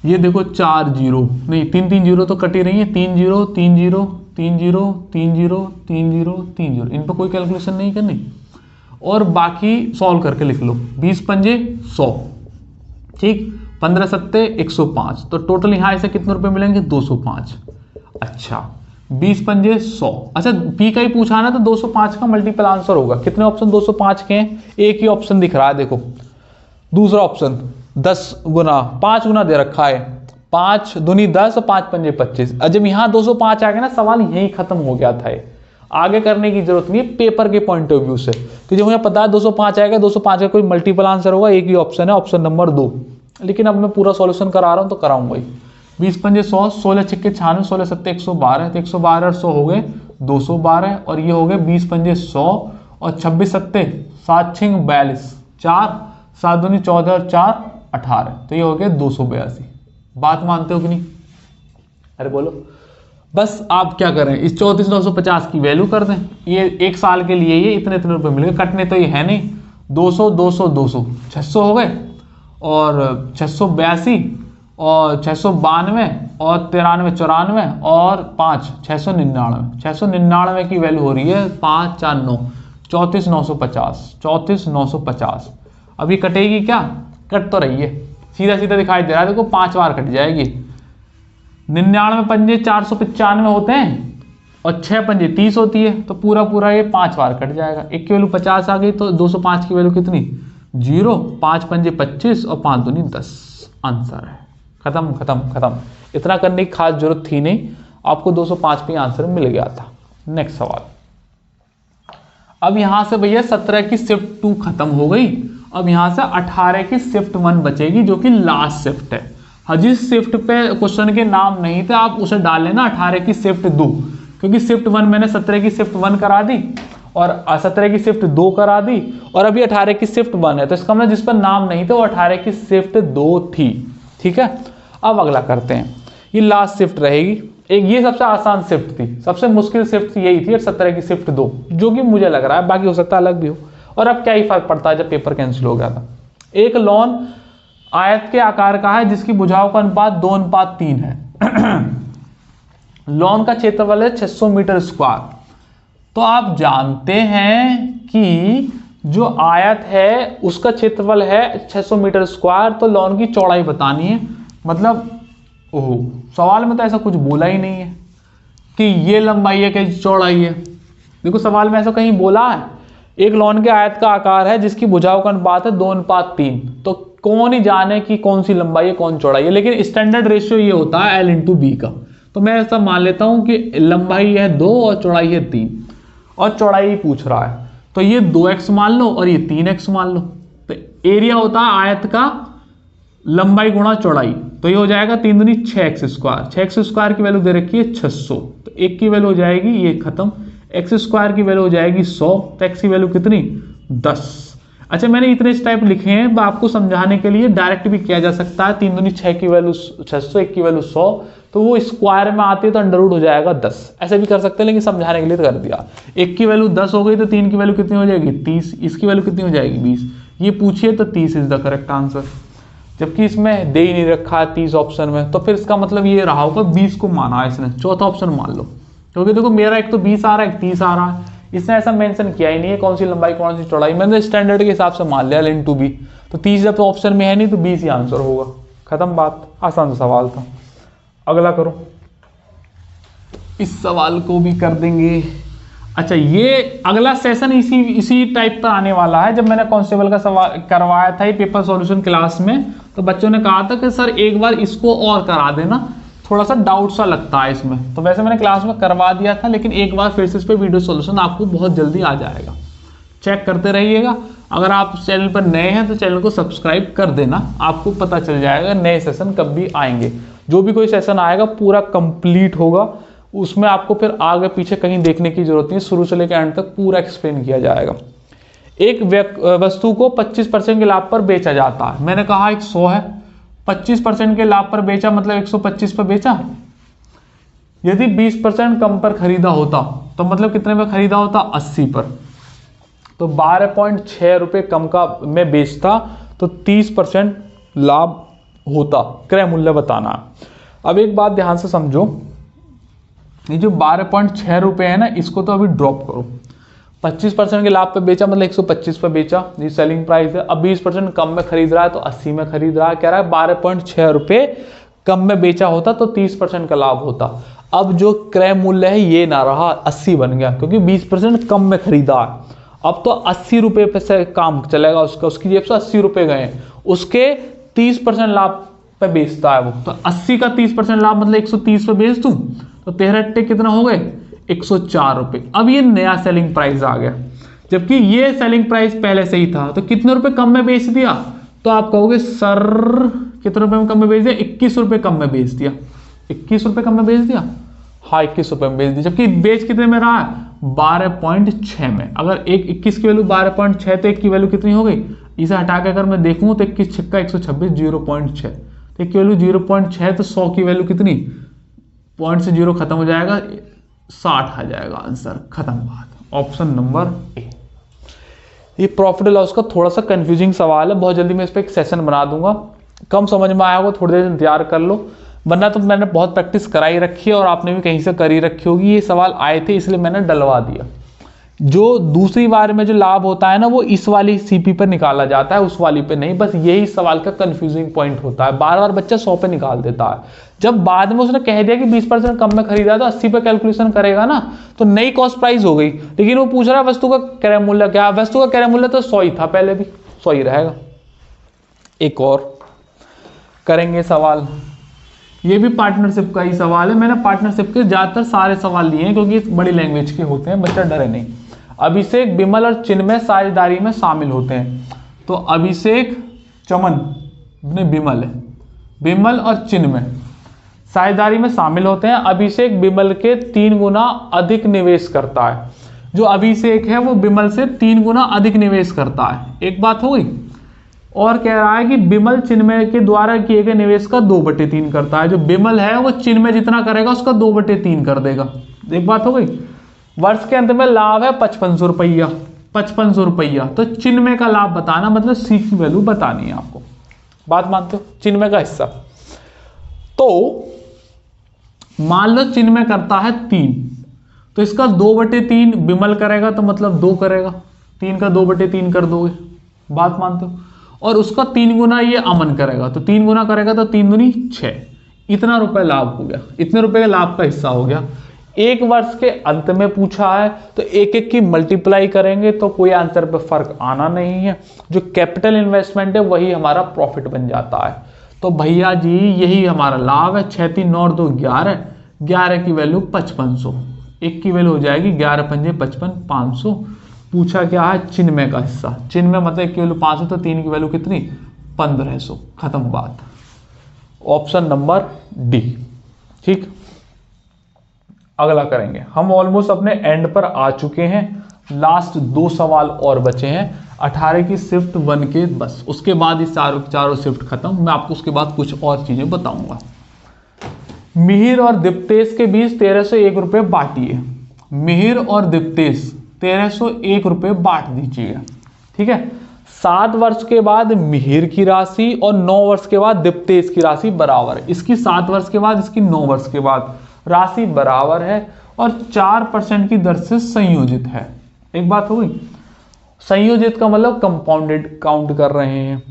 ये देखो 4 जीरो नहीं, 3 जीरो तो कटी रही है। 3 zero 3 zero 3 zero 3 zero 3 zero 3 zero, इन पर कोई कैलकुलेशन नहीं करनी, और बाकी सॉल्व करके लिख लो। 20 पंजे 100, ठीक, 15 सत्ते 105, तो टोटल यहाँ ऐसे कितने रुपए मिलेंगे? 205। अच्छा, 20 पंजे 100। अच्छा, पी का ही पूछा ना, तो 205 का मल्टीपल आंसर होगा। कितने ऑप्शन 205 के हैं? एक ही ऑप्शन दिख रहा है, देखो दूसरा ऑप्शन 10 गुना 5 गुना दे रखा है। 5 दूनी 10 और 5 पंजे 25। जब यहाँ 205 आ गया ना, सवाल यही खत्म हो गया था। आगे करने की जरूरत नहीं है पेपर के पॉइंट ऑफ व्यू से, तो जब मुझे पता है 205 आएगा, 205 का कोई मल्टीपल आंसर होगा, एक ही ऑप्शन है, ऑप्शन नंबर 2। लेकिन अब मैं पूरा सॉल्यूशन करा रहा हूं तो कराऊंगा ही। 20 पंजे 100, 16 छिक्के 96, 16 सत्ते 112, तो 112 और 100 हो गए 212, और ये हो गए 20 पंजे 100 और 26 सत्ते 7 छिंग 42, 4 7 दूनी 14 और 4 18, तो ये हो गया 282। बात मानते हो कि नहीं? अरे बोलो। बस आप क्या करें, इस 34,950 की वैल्यू कर दें। ये 1 साल के लिए ये इतने रुपए मिलेंगे, कटने तो ये है नहीं। 200 200 200 600 हो गए, और 682 और 692 और 93 94 और 5 699। 699 की वैल्यू हो रही है 5 4 9, 34,950, 34,950। अभी कटेगी क्या? कट तो रही है, सीधा सीधा दिखाई दे रहा है, देखो 5 बार कट जाएगी। 99 पंजे 495 होते हैं, और 6 पंजे 30 होती है, तो पूरा ये 5 बार कट जाएगा। एक की वैल्यू 50 आ गई, तो 205 की वैल्यू कितनी? 0, 5 पंजे 25 और 5 दूनी 10। आंसर है। खत्म। इतना करने की खास जरूरत थी नहीं, आपको 205 पे आंसर मिल गया था। नेक्स्ट सवाल। अब यहां से भैया 17 की शिफ्ट 2 खत्म हो गई। अब यहां से 18 की शिफ्ट 1 बचेगी, जो कि लास्ट शिफ्ट है। जिस शिफ्ट पे क्वेश्चन के नाम नहीं थे, आप उसे डाल लेना 18 की शिफ्ट 2, क्योंकि शिफ्ट 1 मैंने 17 की शिफ्ट 1 करा दी, और 17 की शिफ्ट 2 करा दी, और अभी 18 की शिफ्ट 1 है, तो इसका मतलब जिस पर नाम नहीं थे वो 18 की शिफ्ट 2 थी। ठीक है, अब अगला करते हैं। ये लास्ट शिफ्ट रहेगी। एक ये सबसे आसान शिफ्ट थी, सबसे मुश्किल शिफ्ट यही थी, और 17 की शिफ्ट 2, जो कि मुझे लग रहा है, बाकी हो सकता है अलग भी हो। और अब क्या ही फर्क पड़ता है जब पेपर कैंसिल हो गया था। एक लॉन आयत के आकार का है, जिसकी भुजाओं का अनुपात 2:3 है। लॉन का क्षेत्रफल है 600 मीटर स्क्वायर। तो आप जानते हैं कि जो आयत है उसका क्षेत्रफल है 600 मीटर स्क्वायर, तो लॉन की चौड़ाई बतानी है। मतलब ओह, सवाल में तो ऐसा कुछ बोला ही नहीं है कि ये लंबाई है कि चौड़ाई है। देखो सवाल में ऐसा कहीं बोला है, एक लॉन के आयत का आकार है जिसकी भुजाओं का अनुपात है 2:3, तो कौन ही जाने कि कौन सी लंबाई है कौन चौड़ाई है। लेकिन स्टैंडर्ड रेशियो ये होता है L/B का, तो मैं ऐसा मान लेता हूं कि लंबाई है 2 और चौड़ाई है 3, और चौड़ाई पूछ रहा है, तो ये 2x मान लो और ये 3x मान लो। तो एरिया होता है आयत का लंबाई गुणा चौड़ाई, तो ये हो जाएगा 3 दूनी 6x स्क्वायर। 6x स्क्वायर की वैल्यू दे रखी है 600, तो एक की वैल्यू हो जाएगी ये खत्म। x स्क्वायर की वैल्यू हो जाएगी 100, तो x की वैल्यू कितनी? 10। अच्छा, मैंने इतने टाइप लिखे हैं, आपको समझाने के लिए डायरेक्ट भी किया जा सकता है। 3 दूनी 6 की वैल्यू 600, 1 की वैल्यू 100, तो तो वो स्क्वायर में आती है तो अंडर रूट हो जाएगा 10। ऐसे भी कर सकते हैं, लेकिन समझाने के लिए तो कर दिया। 1 की वैल्यू 10 हो गई तो 3 की वैल्यू कितनी हो जाएगी 30, इसकी वैल्यू कितनी हो जाएगी 20। ये पूछिए तो 30 इज द करेक्ट आंसर, जबकि इसमें दे ही नहीं रखा है 30 ऑप्शन में, तो फिर इसका मतलब ये रहा होगा 20 को माना है इसने, चौथा ऑप्शन मान लो। क्योंकि देखो मेरा एक तो 20 आ रहा है, एक 30 आ रहा है, इसने ऐसा मेंशन किया ही नहीं है कौन सी लंबाई कौन सी चौड़ाई, मैंने स्टैंडर्ड के हिसाब से मान लिया L × B। तो 30 जब तो ऑप्शन में है नहीं तो 20 ही आंसर होगा, खत्म बात। आसान सा सवाल था। अगला करो, इस सवाल को भी कर देंगे। अच्छा, ये अगला सेशन इसी टाइप पर आने वाला है। जब मैंने कांस्टेबल का सवाल करवाया था ये पेपर सॉल्यूशन क्लास में, तो बच्चों ने कहा था कि सर एक बार इसको और करा देना, थोड़ा सा डाउट सा लगता है इसमें। तो वैसे मैंने क्लास में करवा दिया था, लेकिन एक बार फिर से इस पर वीडियो सॉल्यूशन आपको बहुत जल्दी आ जाएगा, चेक करते रहिएगा। अगर आप चैनल पर नए हैं तो चैनल को सब्सक्राइब कर देना, आपको पता चल जाएगा नए सेशन कब भी आएंगे। जो भी कोई सेशन आएगा पूरा कंप्लीट होगा, उसमें आपको फिर आगे पीछे कहीं देखने की जरूरत नहीं, शुरू से लेकर एंड तक पूरा एक्सप्लेन किया जाएगा। एक वस्तु को 25% के लाभ पर बेचा जाता है, मैंने कहा 100 है, 25% के लाभ पर बेचा मतलब 125 पर बेचा। यदि 20% कम पर खरीदा होता तो मतलब कितने में खरीदा होता 80 पर, तो 12.6 रुपये कम का में बेचता तो 30% लाभ होता। क्रय मूल्य बताना। अब एक बात ध्यान से समझो, ये जो 12.6 रुपये है ना, इसको तो अभी ड्रॉप करो। 25% के लाभ पे बेचा मतलब 125 पे बेचा, ये सेलिंग प्राइस है। अब 20% कम में खरीद रहा है तो 80 में खरीद रहा है, कह रहा है 12.6 रुपये कम में बेचा होता तो 30% का लाभ होता। अब जो क्रय मूल्य है ये ना रहा 80 बन गया, क्योंकि 20% कम में खरीदा है। अब तो 80 रुपये पे से काम चलेगा उसका, उसकी जेब से 80 रुपये गए, उसके 30% लाभ पे बेचता है वो, तो 80 का 30% लाभ मतलब 130 पे बेच दूं तो 13 कितना हो गए 104 रुपये। अब ये नया सेलिंग प्राइस आ गया, जबकि ये सेलिंग प्राइस पहले से ही था, तो कितने रुपए कम में बेच दिया। तो आप कहोगे सर कितने रुपए में कम में बेच दिया, 21 रुपये कम में बेच दिया। 21 रुपये कम में बेच दिया, हाँ 21 रुपये में बेच दिया, जबकि बेच कितने में रहा है 12.6 में। अगर 21 की वैल्यू 12.6 तो 1 की वैल्यू कितनी हो गई, इसे हटा के अगर मैं देखूं तो 21 छक्का 126 0.6, तो 1 की वैल्यू 0.6, तो 100 की वैल्यू कितनी, पॉइंट से 0 खत्म हो जाएगा, 60 आ जाएगा आंसर, खत्म बात। Option number A. ये प्रॉफिट एंड लॉस का थोड़ा सा कंफ्यूजिंग सवाल है, बहुत जल्दी मैं इस पर एक सेशन बना दूंगा। कम समझ में आया होगा थोड़ी देर इंतजार कर लो, वरना तो मैंने बहुत प्रैक्टिस कराई रखी है और आपने भी कहीं से करी रखी होगी। ये सवाल आए थे इसलिए मैंने डलवा दिया। जो दूसरी बार में जो लाभ होता है ना वो इस वाली सीपी पर निकाला जाता है, उस वाली पे नहीं। बस यही सवाल का कंफ्यूजिंग पॉइंट होता है, बार बार बच्चा 100 पे निकाल देता है। जब बाद में उसने कह दिया कि 20% कम में खरीदा तो 80 पे कैलकुलेशन करेगा ना, तो नई कॉस्ट प्राइस हो गई। लेकिन वो पूछ रहा है वस्तु का क्रय मूल्य क्या, वस्तु का क्रय मूल्य तो 100 ही था, पहले भी 100 ही रहेगा। एक और करेंगे सवाल, ये भी पार्टनरशिप का ही सवाल है। मैंने पार्टनरशिप के ज्यादातर सारे सवाल लिए हैं क्योंकि बड़ी लैंग्वेज के होते हैं, बच्चा डरे नहीं। अभिषेक, विमल और चिन्मय साझेदारी में शामिल होते हैं। तो अभिषेक, चमन, विमल है, विमल और चिन्मय साझेदारी में शामिल होते हैं। अभिषेक विमल के 3 गुना अधिक निवेश करता है। जो अभिषेक है वो विमल से 3 गुना अधिक निवेश करता है। एक बात हो गई। और कह रहा है कि विमल चिन्मय के द्वारा किए गए निवेश का 2/3 करता है। जो विमल है वो चिन्मय जितना करेगा उसका 2/3 कर देगा। एक बात हो गई। वर्ष के अंत में लाभ है 5500 रुपया, 5500 रुपया। तो चिन्मय का लाभ बताना, मतलब सी की वैल्यू बतानी है आपको। बात मानते हो, चिन्मय का हिस्सा। तो मान लो चिन्मय करता है 3, तो इसका 2/3 विमल करेगा तो मतलब 2 करेगा, 3 का 2/3 कर दोगे। बात मानते हो। और उसका 3 गुना ये अमन करेगा, तो 3 गुना करेगा तो 3 दूनी 6। इतना रुपए लाभ हो गया, इतने रुपए का लाभ का हिस्सा हो गया। एक वर्ष के अंत में पूछा है तो एक एक की मल्टीप्लाई करेंगे तो कोई आंसर पे फर्क आना नहीं है। जो कैपिटल इन्वेस्टमेंट है वही हमारा प्रॉफिट बन जाता है। तो भैया जी यही हमारा लाभ है। 6 3 9 2 11, 11 की वैल्यू 5500, 1 की वैल्यू हो जाएगी 11 पंजे 55, 500। पूछा क्या है, चिन्मय का हिस्सा। चिन्मय मतलब 1 की वैल्यू 500, तो 3 की वैल्यू कितनी 1500। खत्म बात। Option number D. ठीक, अगला करेंगे। हम ऑलमोस्ट अपने एंड पर आ चुके हैं, लास्ट 2 सवाल और बचे हैं। 18 की शिफ्ट 1 के, बस उसके बाद इस चारों शिफ्ट खत्म। मैं आपको उसके बाद कुछ और चीजें बताऊंगा। मिहिर और दीप्तेश के बीच 1301 रुपये बांटिए। मिहिर और दीप्तेश 1301 रुपये बांट दीजिएगा। ठीक है, 7 वर्ष के बाद मिहिर की राशि और 9 वर्ष के बाद दीप्तेश की राशि बराबर है। इसकी 7 वर्ष के बाद, इसकी 9 वर्ष के बाद राशि बराबर है और 4% की दर से संयोजित है। एक बात हो गई। संयोजित का मतलब कंपाउंडेड काउंट कर रहे हैं।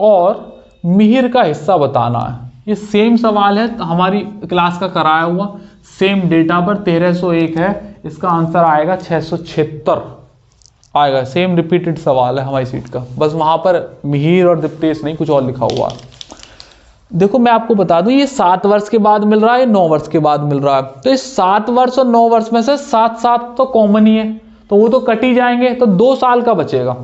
और मिहिर का हिस्सा बताना है। ये सेम सवाल है हमारी क्लास का कराया हुआ, सेम डेटा पर 1301 है, इसका आंसर आएगा 676 आएगा। सेम रिपीटेड सवाल है हमारी सीट का, बस वहां पर मिहिर और दीप्तेश नहीं, कुछ और लिखा हुआ है। देखो मैं आपको बता दूं, ये 7 वर्ष के बाद मिल रहा है, 9 वर्ष के बाद मिल रहा है। तो इस 7 वर्ष और 9 वर्ष में से 7 तो कॉमन ही है, तो वो तो कट ही जाएंगे, तो 2 साल का बचेगा।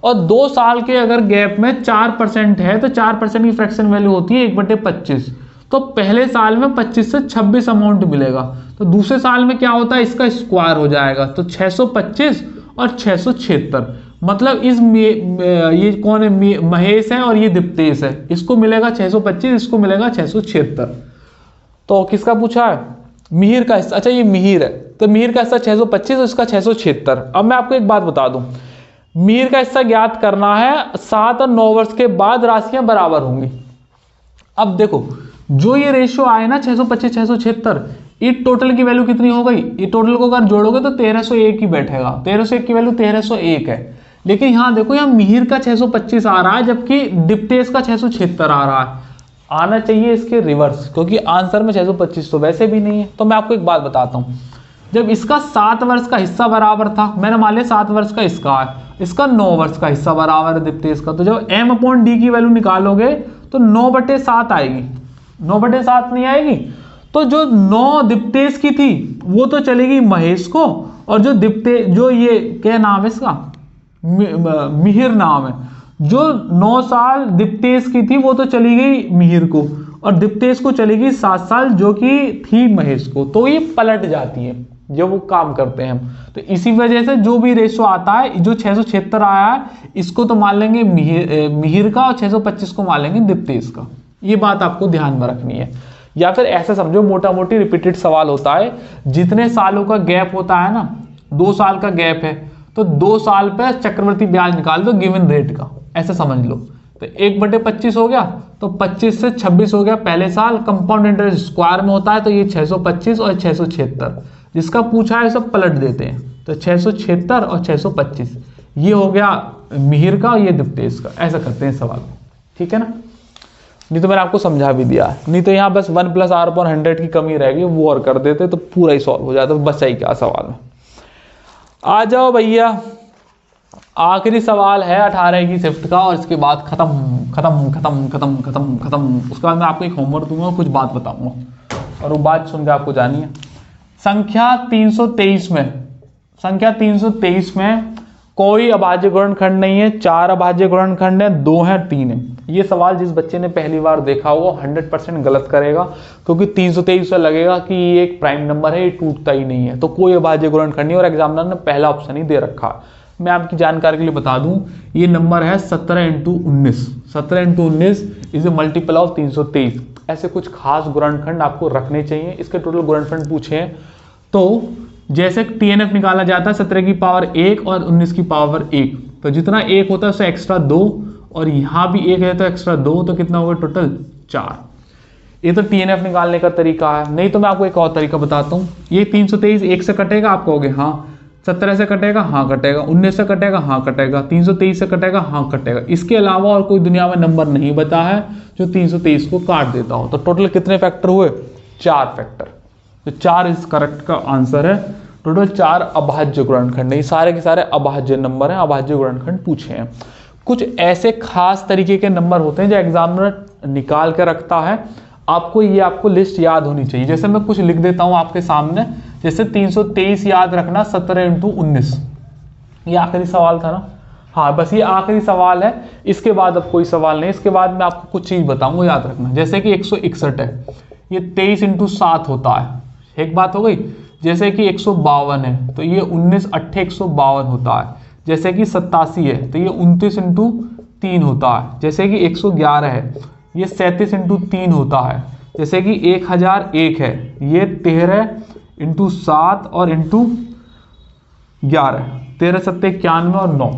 और 2 साल के अगर गैप में 4% है तो 4% की फ्रैक्शन वैल्यू होती है 1/25। तो पहले साल में 25 से 26 अमाउंट मिलेगा, तो दूसरे साल में क्या होता है, इसका स्क्वायर हो जाएगा। तो 625 और 676, मतलब ये कौन है, महेश है और ये दीप्तेश है, इसको मिलेगा 625, इसको मिलेगा 676। तो किसका पूछा है, मिहिर का हिस्सा। अच्छा ये मिहिर है, तो मिहिर का हिस्सा 625 और इसका 676। अब मैं आपको एक बात बता दूं, मिहिर का हिस्सा ज्ञात करना है, 7 और 9 वर्ष के बाद राशियां बराबर होंगी। अब देखो जो ये रेशियो आए ना 625 676, ये टोटल की वैल्यू कितनी हो गई, ये टोटल को अगर जोड़ोगे तो 1301 ही बैठेगा। 1301 की वैल्यू 1301 है। लेकिन यहां देखो, यहाँ मिहिर का 625 आ रहा है जबकि दीप्तेश का 676 आ रहा है। आना चाहिए इसके रिवर्स, क्योंकि आंसर में 625 तो वैसे भी नहीं है। तो मैं आपको एक बात बताता हूं, जब इसका 7 वर्ष का हिस्सा बराबर था, मैंने मान लिया 7 वर्ष का इसका है, इसका 9 वर्ष का हिस्सा बराबर है दीप्तेश का, तो जब m/d की वैल्यू निकालोगे तो 9/7 आएगी। 9/7 नहीं आएगी, तो जो 9 दीप्तेश की थी वो तो चलेगी महेश को, और जो ये क्या नाम है इसका, मिहिर नाम है, जो 9 साल दीप्तेश की थी वो तो चली गई मिहिर को, और दीप्तेश को चली गई 7 साल जो कि थी महेश को। तो ये पलट जाती है जब वो काम करते हैं। तो इसी वजह से जो भी रेशो आता है, जो 676 आया है, इसको तो मान लेंगे मिहिर का और 625 को मान लेंगे दीप्तेश का। ये बात आपको ध्यान में रखनी है। या फिर ऐसा समझो, मोटा मोटी रिपीटेड सवाल होता है, जितने सालों का गैप होता है ना, 2 साल का गैप है तो 2 साल पे चक्रवर्ती ब्याज निकाल दो गिवन रेट का, ऐसा समझ लो। तो 1/25 हो गया, तो 25 से 26 हो गया पहले साल, कंपाउंड इंटरेस्ट स्क्वायर में होता है, तो ये 625 और 676 जिसका पूछा है सब पलट देते हैं। तो 676 और 625 ये हो गया मिहिर का और ये दीप्तेश का, ऐसा करते हैं सवाल। ठीक है ना, नहीं तो मैंने आपको समझा भी दिया है, नहीं तो यहाँ बस 1 + r/100 की कमी रहेगी, वो और कर देते तो पूरा ही सॉल्व हो जाता, बचा ही क्या सवाल में। आ जाओ भैया, आखिरी सवाल है 18 की शिफ्ट का, और इसके बाद खत्म खत्म खत्म खत्म खत्म खत्म। उसके बाद मैं आपको एक होमवर्क दूंगा, कुछ बात बताऊंगा, और वो बात सुन के आपको जानी है। संख्या 323 में कोई अभाज्य गुणनखंड नहीं है, 4 अभाज्य गुणनखंड है, 2 है, 3 है। ये सवाल जिस बच्चे ने पहली बार देखा हो 100% गलत करेगा, क्योंकि 323 से लगेगा कि ये एक प्राइम नंबर है, ये टूटता ही नहीं है, तो कोई अभाज्य गुणनखंड नहीं, और एग्जामिनर ने पहला ऑप्शन ही दे रखा है। मैं आपकी जानकारी के लिए बता दूं, ये नंबर है 17 × 19। 17 × 19 इज ए मल्टीपल ऑफ 323। ऐसे कुछ खास गुणनखंड आपको रखने चाहिए। इसके टोटल गुणनखंड पूछे हैं, तो जैसे TNF निकाला जाता है 17 की पावर 1 और 19 की पावर 1, तो जितना 1 होता है उससे एक्स्ट्रा 2, और यहाँ भी 1 है तो एक्स्ट्रा 2, तो कितना होगा टोटल 4। ये तो TNF निकालने का तरीका है। नहीं तो मैं आपको एक और तरीका बताता हूँ। ये 323 1 से कटेगा, आप कहोगे हाँ, 17 से कटेगा, हाँ कटेगा, 19 से कटेगा, हाँ कटेगा, 323 से कटेगा, हाँ कटेगा। इसके अलावा और कोई दुनिया में नंबर नहीं बता है जो 323 को काट देता हो। तो टोटल कितने फैक्टर हुए, 4 फैक्टर। तो 4 इस करेक्ट का आंसर है। टोटल 4 अभाज्य गुणनखंड, नहीं सारे के सारे अभाज्य नंबर हैं, अभाज्य गुणनखंड पूछे हैं। कुछ ऐसे खास तरीके के नंबर होते हैं जो एग्जामिनर निकाल के रखता है, आपको लिस्ट याद होनी चाहिए। जैसे मैं कुछ लिख देता हूं आपके सामने, जैसे 323 याद रखना 17 × 19, ये आखिरी सवाल था ना, हाँ बस ये आखिरी सवाल है, इसके बाद अब कोई सवाल नहीं। इसके बाद मैं आपको कुछ चीज बताऊंगा, याद रखना। जैसे कि 161 है, ये 23 × 7 होता है, एक बात हो गई। जैसे कि 152 है, तो ये 19 8 152 होता है। जैसे कि 87 है, तो ये 29 × 3 होता है। जैसे कि 111 है, ये 37 × 3 होता है। जैसे कि 1001 है, ये 13 इंटू 7 और इंटू 11, 13 7 91 और 9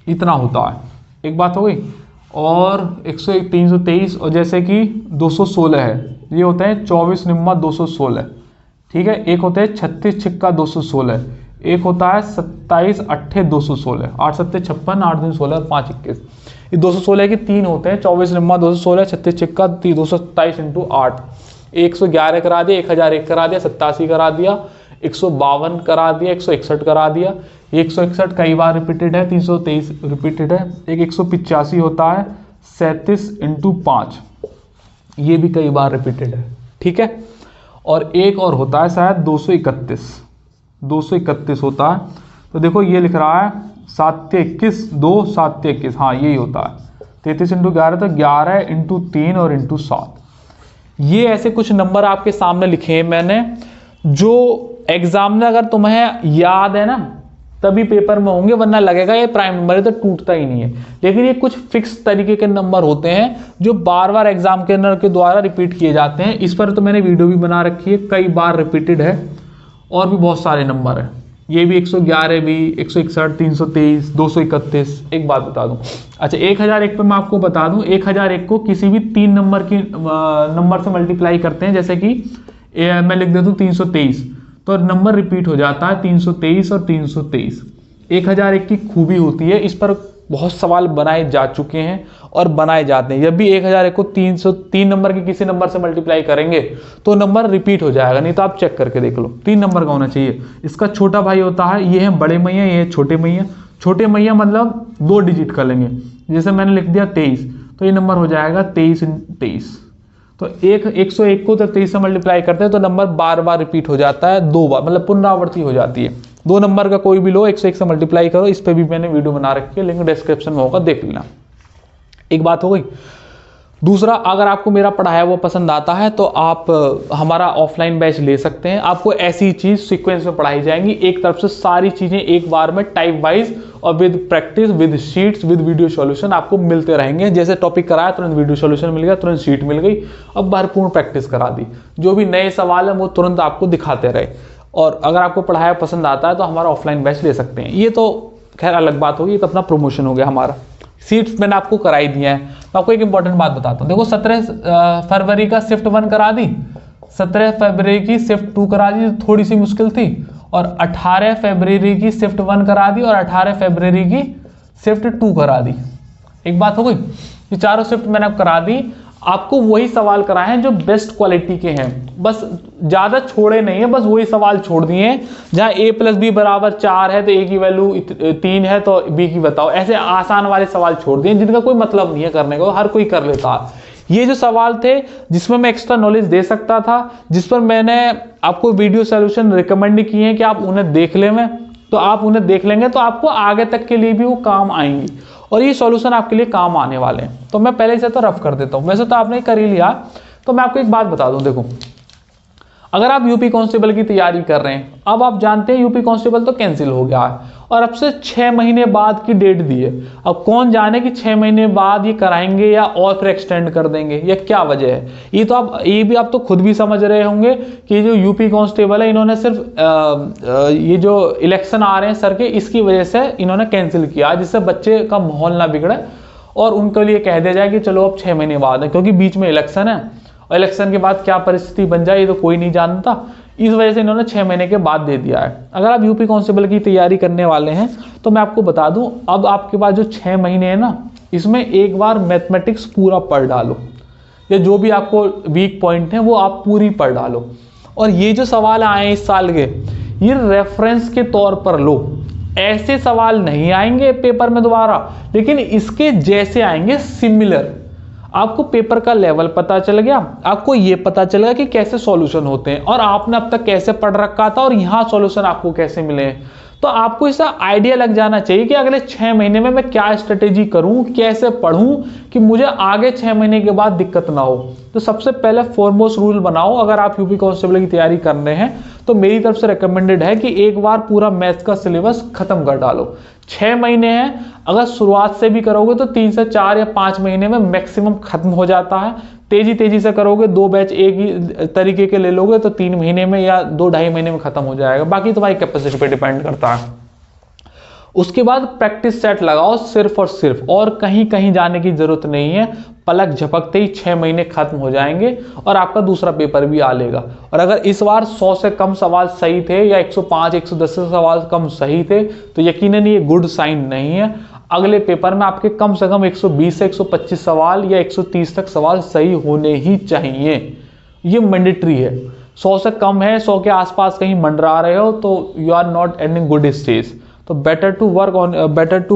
इतना होता है। एक बात हो गई। और 323 और जैसे कि 216 है, ये होता है 24 निम्मा 216, ठीक है। एक होता है 36 छिक्का 216, एक होता है 27 अट्ठे 216, 8 7 56, 8 दूनी 16 और 5 21। ये 216 के 3 होते हैं, 24 निम्मा 216, 36 छिक्का 227 इंटू 8, 111 करा दिया, 1001 करा दिया, 87 करा दिया, 152 करा दिया, 161 करा दिया। 161 कई बार रिपीटेड है, 323 रिपीटेड है। एक 185 होता है 37 इंटू 5, ये भी कई बार रिपीटेड है, ठीक है। और एक और होता है शायद 231 होता है। तो देखो ये लिख रहा है 7 21 2 7 21, हाँ यही होता है 33 इंटू 11, तो 11 इंटू 3 और इंटू 7। ये ऐसे कुछ नंबर आपके सामने लिखे हैं मैंने, जो एग्जाम में अगर तुम्हें याद है ना तभी पेपर में होंगे, वरना लगेगा ये प्राइम नंबर है तो टूटता ही नहीं है। लेकिन ये कुछ फिक्स तरीके के नंबर होते हैं जो बार बार एग्जाम के द्वारा रिपीट किए जाते हैं। इस पर तो मैंने वीडियो भी बना रखी है, कई बार रिपीटेड है। और भी बहुत सारे नंबर हैं, ये भी 111 भी, 161, 323, 231। एक बात बता दूं, अच्छा 1001 पे मैं आपको बता दूं, 1001 को किसी भी 3 नंबर से मल्टीप्लाई करते हैं। जैसे कि मैं लिख देता हूँ 323, तो नंबर रिपीट हो जाता है 323 और 323। 1001 की खूबी होती है, इस पर बहुत सवाल बनाए जा चुके हैं और बनाए जाते हैं। जब भी 1001 को 303 नंबर के किसी नंबर से मल्टीप्लाई करेंगे तो नंबर रिपीट हो जाएगा, नहीं तो आप चेक करके देख लो 3 नंबर का होना चाहिए। इसका छोटा भाई होता है, ये है बड़े मैया, ये है छोटे मैया। छोटे मैया मतलब 2 डिजिट कर लेंगे, जैसे मैंने लिख दिया 23, तो ये नंबर हो जाएगा 23 तो 101 को जब 23 से मल्टीप्लाई करते हैं तो नंबर बार बार रिपीट हो जाता है, 2 बार, मतलब पुनरावृत्ति हो जाती है। 2 नंबर का कोई भी लो, 101 से मल्टीप्लाई करो। इस पे भी मैंने वीडियो बना रखी है, लिंक डिस्क्रिप्शन में होगा, देख लेना। एक बात हो गई। दूसरा, अगर आपको मेरा पढ़ाया वो पसंद आता है तो आप हमारा ऑफलाइन बैच ले सकते हैं। आपको ऐसी चीज सीक्वेंस में पढ़ाई जाएंगी, एक तरफ से सारी चीजें एक बार में टाइप वाइज और with practice, with sheets, with video solution आपको मिलते रहेंगे। जैसे टॉपिक कराया तुरंत वीडियो सॉल्यूशन मिल गया, तुरंत शीट मिल गई, अब भरपूर प्रैक्टिस करा दी। जो भी नए सवाल है वो तुरंत आपको दिखाते रहे। और अगर आपको पढ़ाया पसंद आता है तो हमारा ऑफलाइन बैच ले सकते हैं। ये तो खैर अलग बात होगी, तो अपना प्रमोशन हो गया हमारा। सीट्स मैंने आपको कराई दी है। मैं आपको एक इंपॉर्टेंट बात बताता हूँ। देखो 17 फरवरी का शिफ्ट 1 करा दी, 17 फरवरी की शिफ्ट 2 करा दी, थोड़ी सी मुश्किल थी। और 18 फरवरी की शिफ्ट 1 करा दी और 18 फरवरी की शिफ्ट 2 करा दी। एक बात हो गई। ये चारों शिफ्ट मैंने करा दी। आपको वही सवाल कराए हैं जो बेस्ट क्वालिटी के हैं, बस ज्यादा छोड़े नहीं है, बस वही सवाल छोड़ दिए हैं। जहां a + b = 4 है तो a की वैल्यू 3 है तो b की बताओ, ऐसे आसान वाले सवाल छोड़ दिए जिनका कोई मतलब नहीं है करने का, हर कोई कर लेता है। ये जो सवाल थे जिसमें मैं एक्स्ट्रा नॉलेज दे सकता था, जिस पर मैंने आपको वीडियो सॉल्यूशन रिकमेंड किए हैं कि आप उन्हें देख लें, तो आप उन्हें देख लेंगे तो आपको आगे तक के लिए भी वो काम आएंगी और ये सॉल्यूशन आपके लिए काम आने वाले हैं। तो मैं पहले से तो रफ कर देता हूं, वैसे तो आपने कर ही लिया। तो मैं आपको एक बात बता दूं, देखो अगर आप यूपी कांस्टेबल की तैयारी कर रहे हैं, अब आप जानते हैं यूपी कांस्टेबल तो कैंसिल हो गया है और अब से 6 महीने बाद की डेट दी है। अब कौन जाने कि 6 महीने बाद ये कराएंगे या और फिर एक्सटेंड कर देंगे, या क्या वजह है। ये भी आप तो खुद भी समझ रहे होंगे कि जो यूपी कांस्टेबल है इन्होंने सिर्फ ये जो इलेक्शन आ रहे हैं सर के, इसकी वजह से इन्होंने कैंसिल किया, जिससे बच्चे का माहौल ना बिगड़े और उनके लिए कह दिया जाए कि चलो अब 6 महीने बाद है, क्योंकि बीच में इलेक्शन है और इलेक्शन के बाद क्या परिस्थिति बन जाए ये तो कोई नहीं जानता। इस वजह से इन्होंने 6 महीने के बाद दे दिया है। अगर आप यूपी कांस्टेबल की तैयारी करने वाले हैं तो मैं आपको बता दूं, अब आपके पास जो 6 महीने है ना, इसमें एक बार मैथमेटिक्स पूरा पढ़ डालो, या जो भी आपको वीक पॉइंट है वो आप पूरी पढ़ डालो। और ये जो सवाल आए इस साल के, ये रेफरेंस के तौर पर लो। ऐसे सवाल नहीं आएंगे पेपर में दोबारा, लेकिन इसके जैसे आएंगे सिमिलर। आपको पेपर का लेवल पता चल गया, आपको ये पता चल गया कि कैसे सॉल्यूशन होते हैं और आपने अब तक कैसे पढ़ रखा था और यहाँ सॉल्यूशन आपको कैसे मिले। तो आपको इसका आइडिया लग जाना चाहिए कि अगले 6 महीने में मैं क्या स्ट्रेटेजी करूं, कैसे पढ़ूं कि मुझे आगे 6 महीने के बाद दिक्कत ना हो। तो सबसे पहले फॉरमोस्ट रूल बनाओ। अगर आप यूपी कांस्टेबल की तैयारी कर रहे हैं तो मेरी तरफ से रिकमेंडेड है कि एक बार पूरा मैथ्स का सिलेबस खत्म कर डालो, 6 महीने हैं, अगर शुरुआत से भी करोगे तो 3 से 4 या 5 महीने में मैक्सिमम खत्म हो जाता है। तेजी से करोगे, 2 बैच एक ही तरीके के ले लोगे तो 3 महीने में या 2-2.5 महीने में खत्म हो जाएगा। बाकी तुम्हारी कैपेसिटी पे डिपेंड करता है। उसके बाद प्रैक्टिस सेट लगाओ सिर्फ और सिर्फ, और कहीं जाने की जरूरत नहीं है। पलक झपकते ही 6 महीने खत्म हो जाएंगे और आपका दूसरा पेपर भी आ लेगा। और अगर इस बार 100 से कम सवाल सही थे या 105 110 सवाल कम सही थे तो यकीनन ये गुड साइन नहीं है। अगले पेपर में आपके कम से कम 120 से 125 सवाल या 130 तक सवाल सही होने ही चाहिए। ये मैंडेटरी है। 100 से कम है, 100 के आसपास कहीं मंडरा रहे हो तो you are not and good stage. तो better to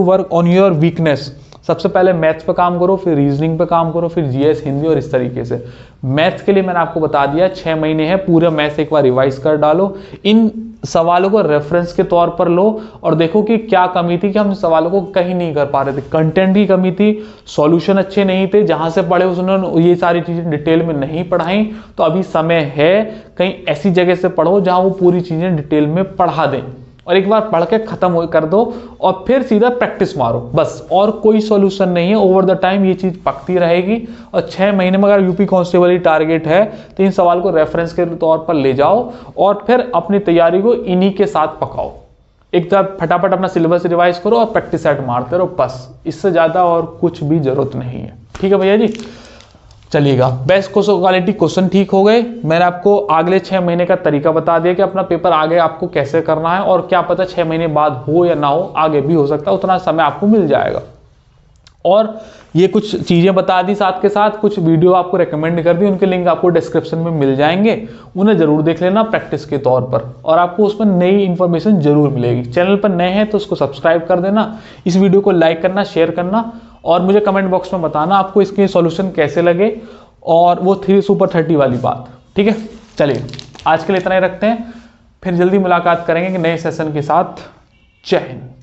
work on your weakness. सबसे पहले मैथ्स पे काम करो, फिर रीजनिंग पे काम करो, फिर जीएस, हिंदी और इस तरीके से। मैथ्स के लिए मैंने आपको बता दिया 6 महीने है, पूरा मैथ्स एक बार रिवाइज कर डालो। इन सवालों को रेफरेंस के तौर पर लो और देखो कि क्या कमी थी कि हम सवालों को कहीं नहीं कर पा रहे थे। कंटेंट की कमी थी, सॉल्यूशन अच्छे नहीं थे, जहां से पढ़े उसने ये सारी चीजें डिटेल में नहीं पढ़ाई। तो अभी समय है कहीं ऐसी जगह से पढ़ो जहां वो पूरी चीजें डिटेल में पढ़ा दें, और एक बार पढ़ के खत्म कर दो और फिर सीधा प्रैक्टिस मारो बस। और कोई सॉल्यूशन नहीं है। ओवर द टाइम ये चीज पकती रहेगी और 6 महीने में अगर यूपी कांस्टेबल ही टारगेट है तो इन सवाल को रेफरेंस के तौर पर ले जाओ और फिर अपनी तैयारी को इन्हीं के साथ पकाओ। एक तरफ फटाफट अपना सिलेबस रिवाइज करो और प्रैक्टिस सेट मारते रहो बस। इससे ज्यादा और कुछ भी जरूरत नहीं है। ठीक है भैया जी, चलिएगा। बेस्ट क्वालिटी क्वेश्चन ठीक हो गए। मैंने आपको अगले 6 महीने का तरीका बता दिया कि अपना पेपर आगे आपको कैसे करना है, और क्या पता 6 महीने बाद हो या ना हो, आगे भी हो सकता है, उतना समय आपको मिल जाएगा। और ये कुछ चीजें बता दी, साथ के साथ कुछ वीडियो आपको रेकमेंड कर दी, उनके लिंक आपको डिस्क्रिप्शन में मिल जाएंगे, उन्हें जरूर देख लेना प्रैक्टिस के तौर पर, और आपको उसमें नई इंफॉर्मेशन जरूर मिलेगी। चैनल पर नए हैं तो उसको सब्सक्राइब कर देना, इस वीडियो को लाइक करना, शेयर करना, और मुझे कमेंट बॉक्स में बताना आपको इसके सॉल्यूशन कैसे लगे, और वो 3 सुपर 30 वाली बात। ठीक है, चलिए आज के लिए इतना ही रखते हैं, फिर जल्दी मुलाकात करेंगे नए सेशन के साथ। जय हिंद।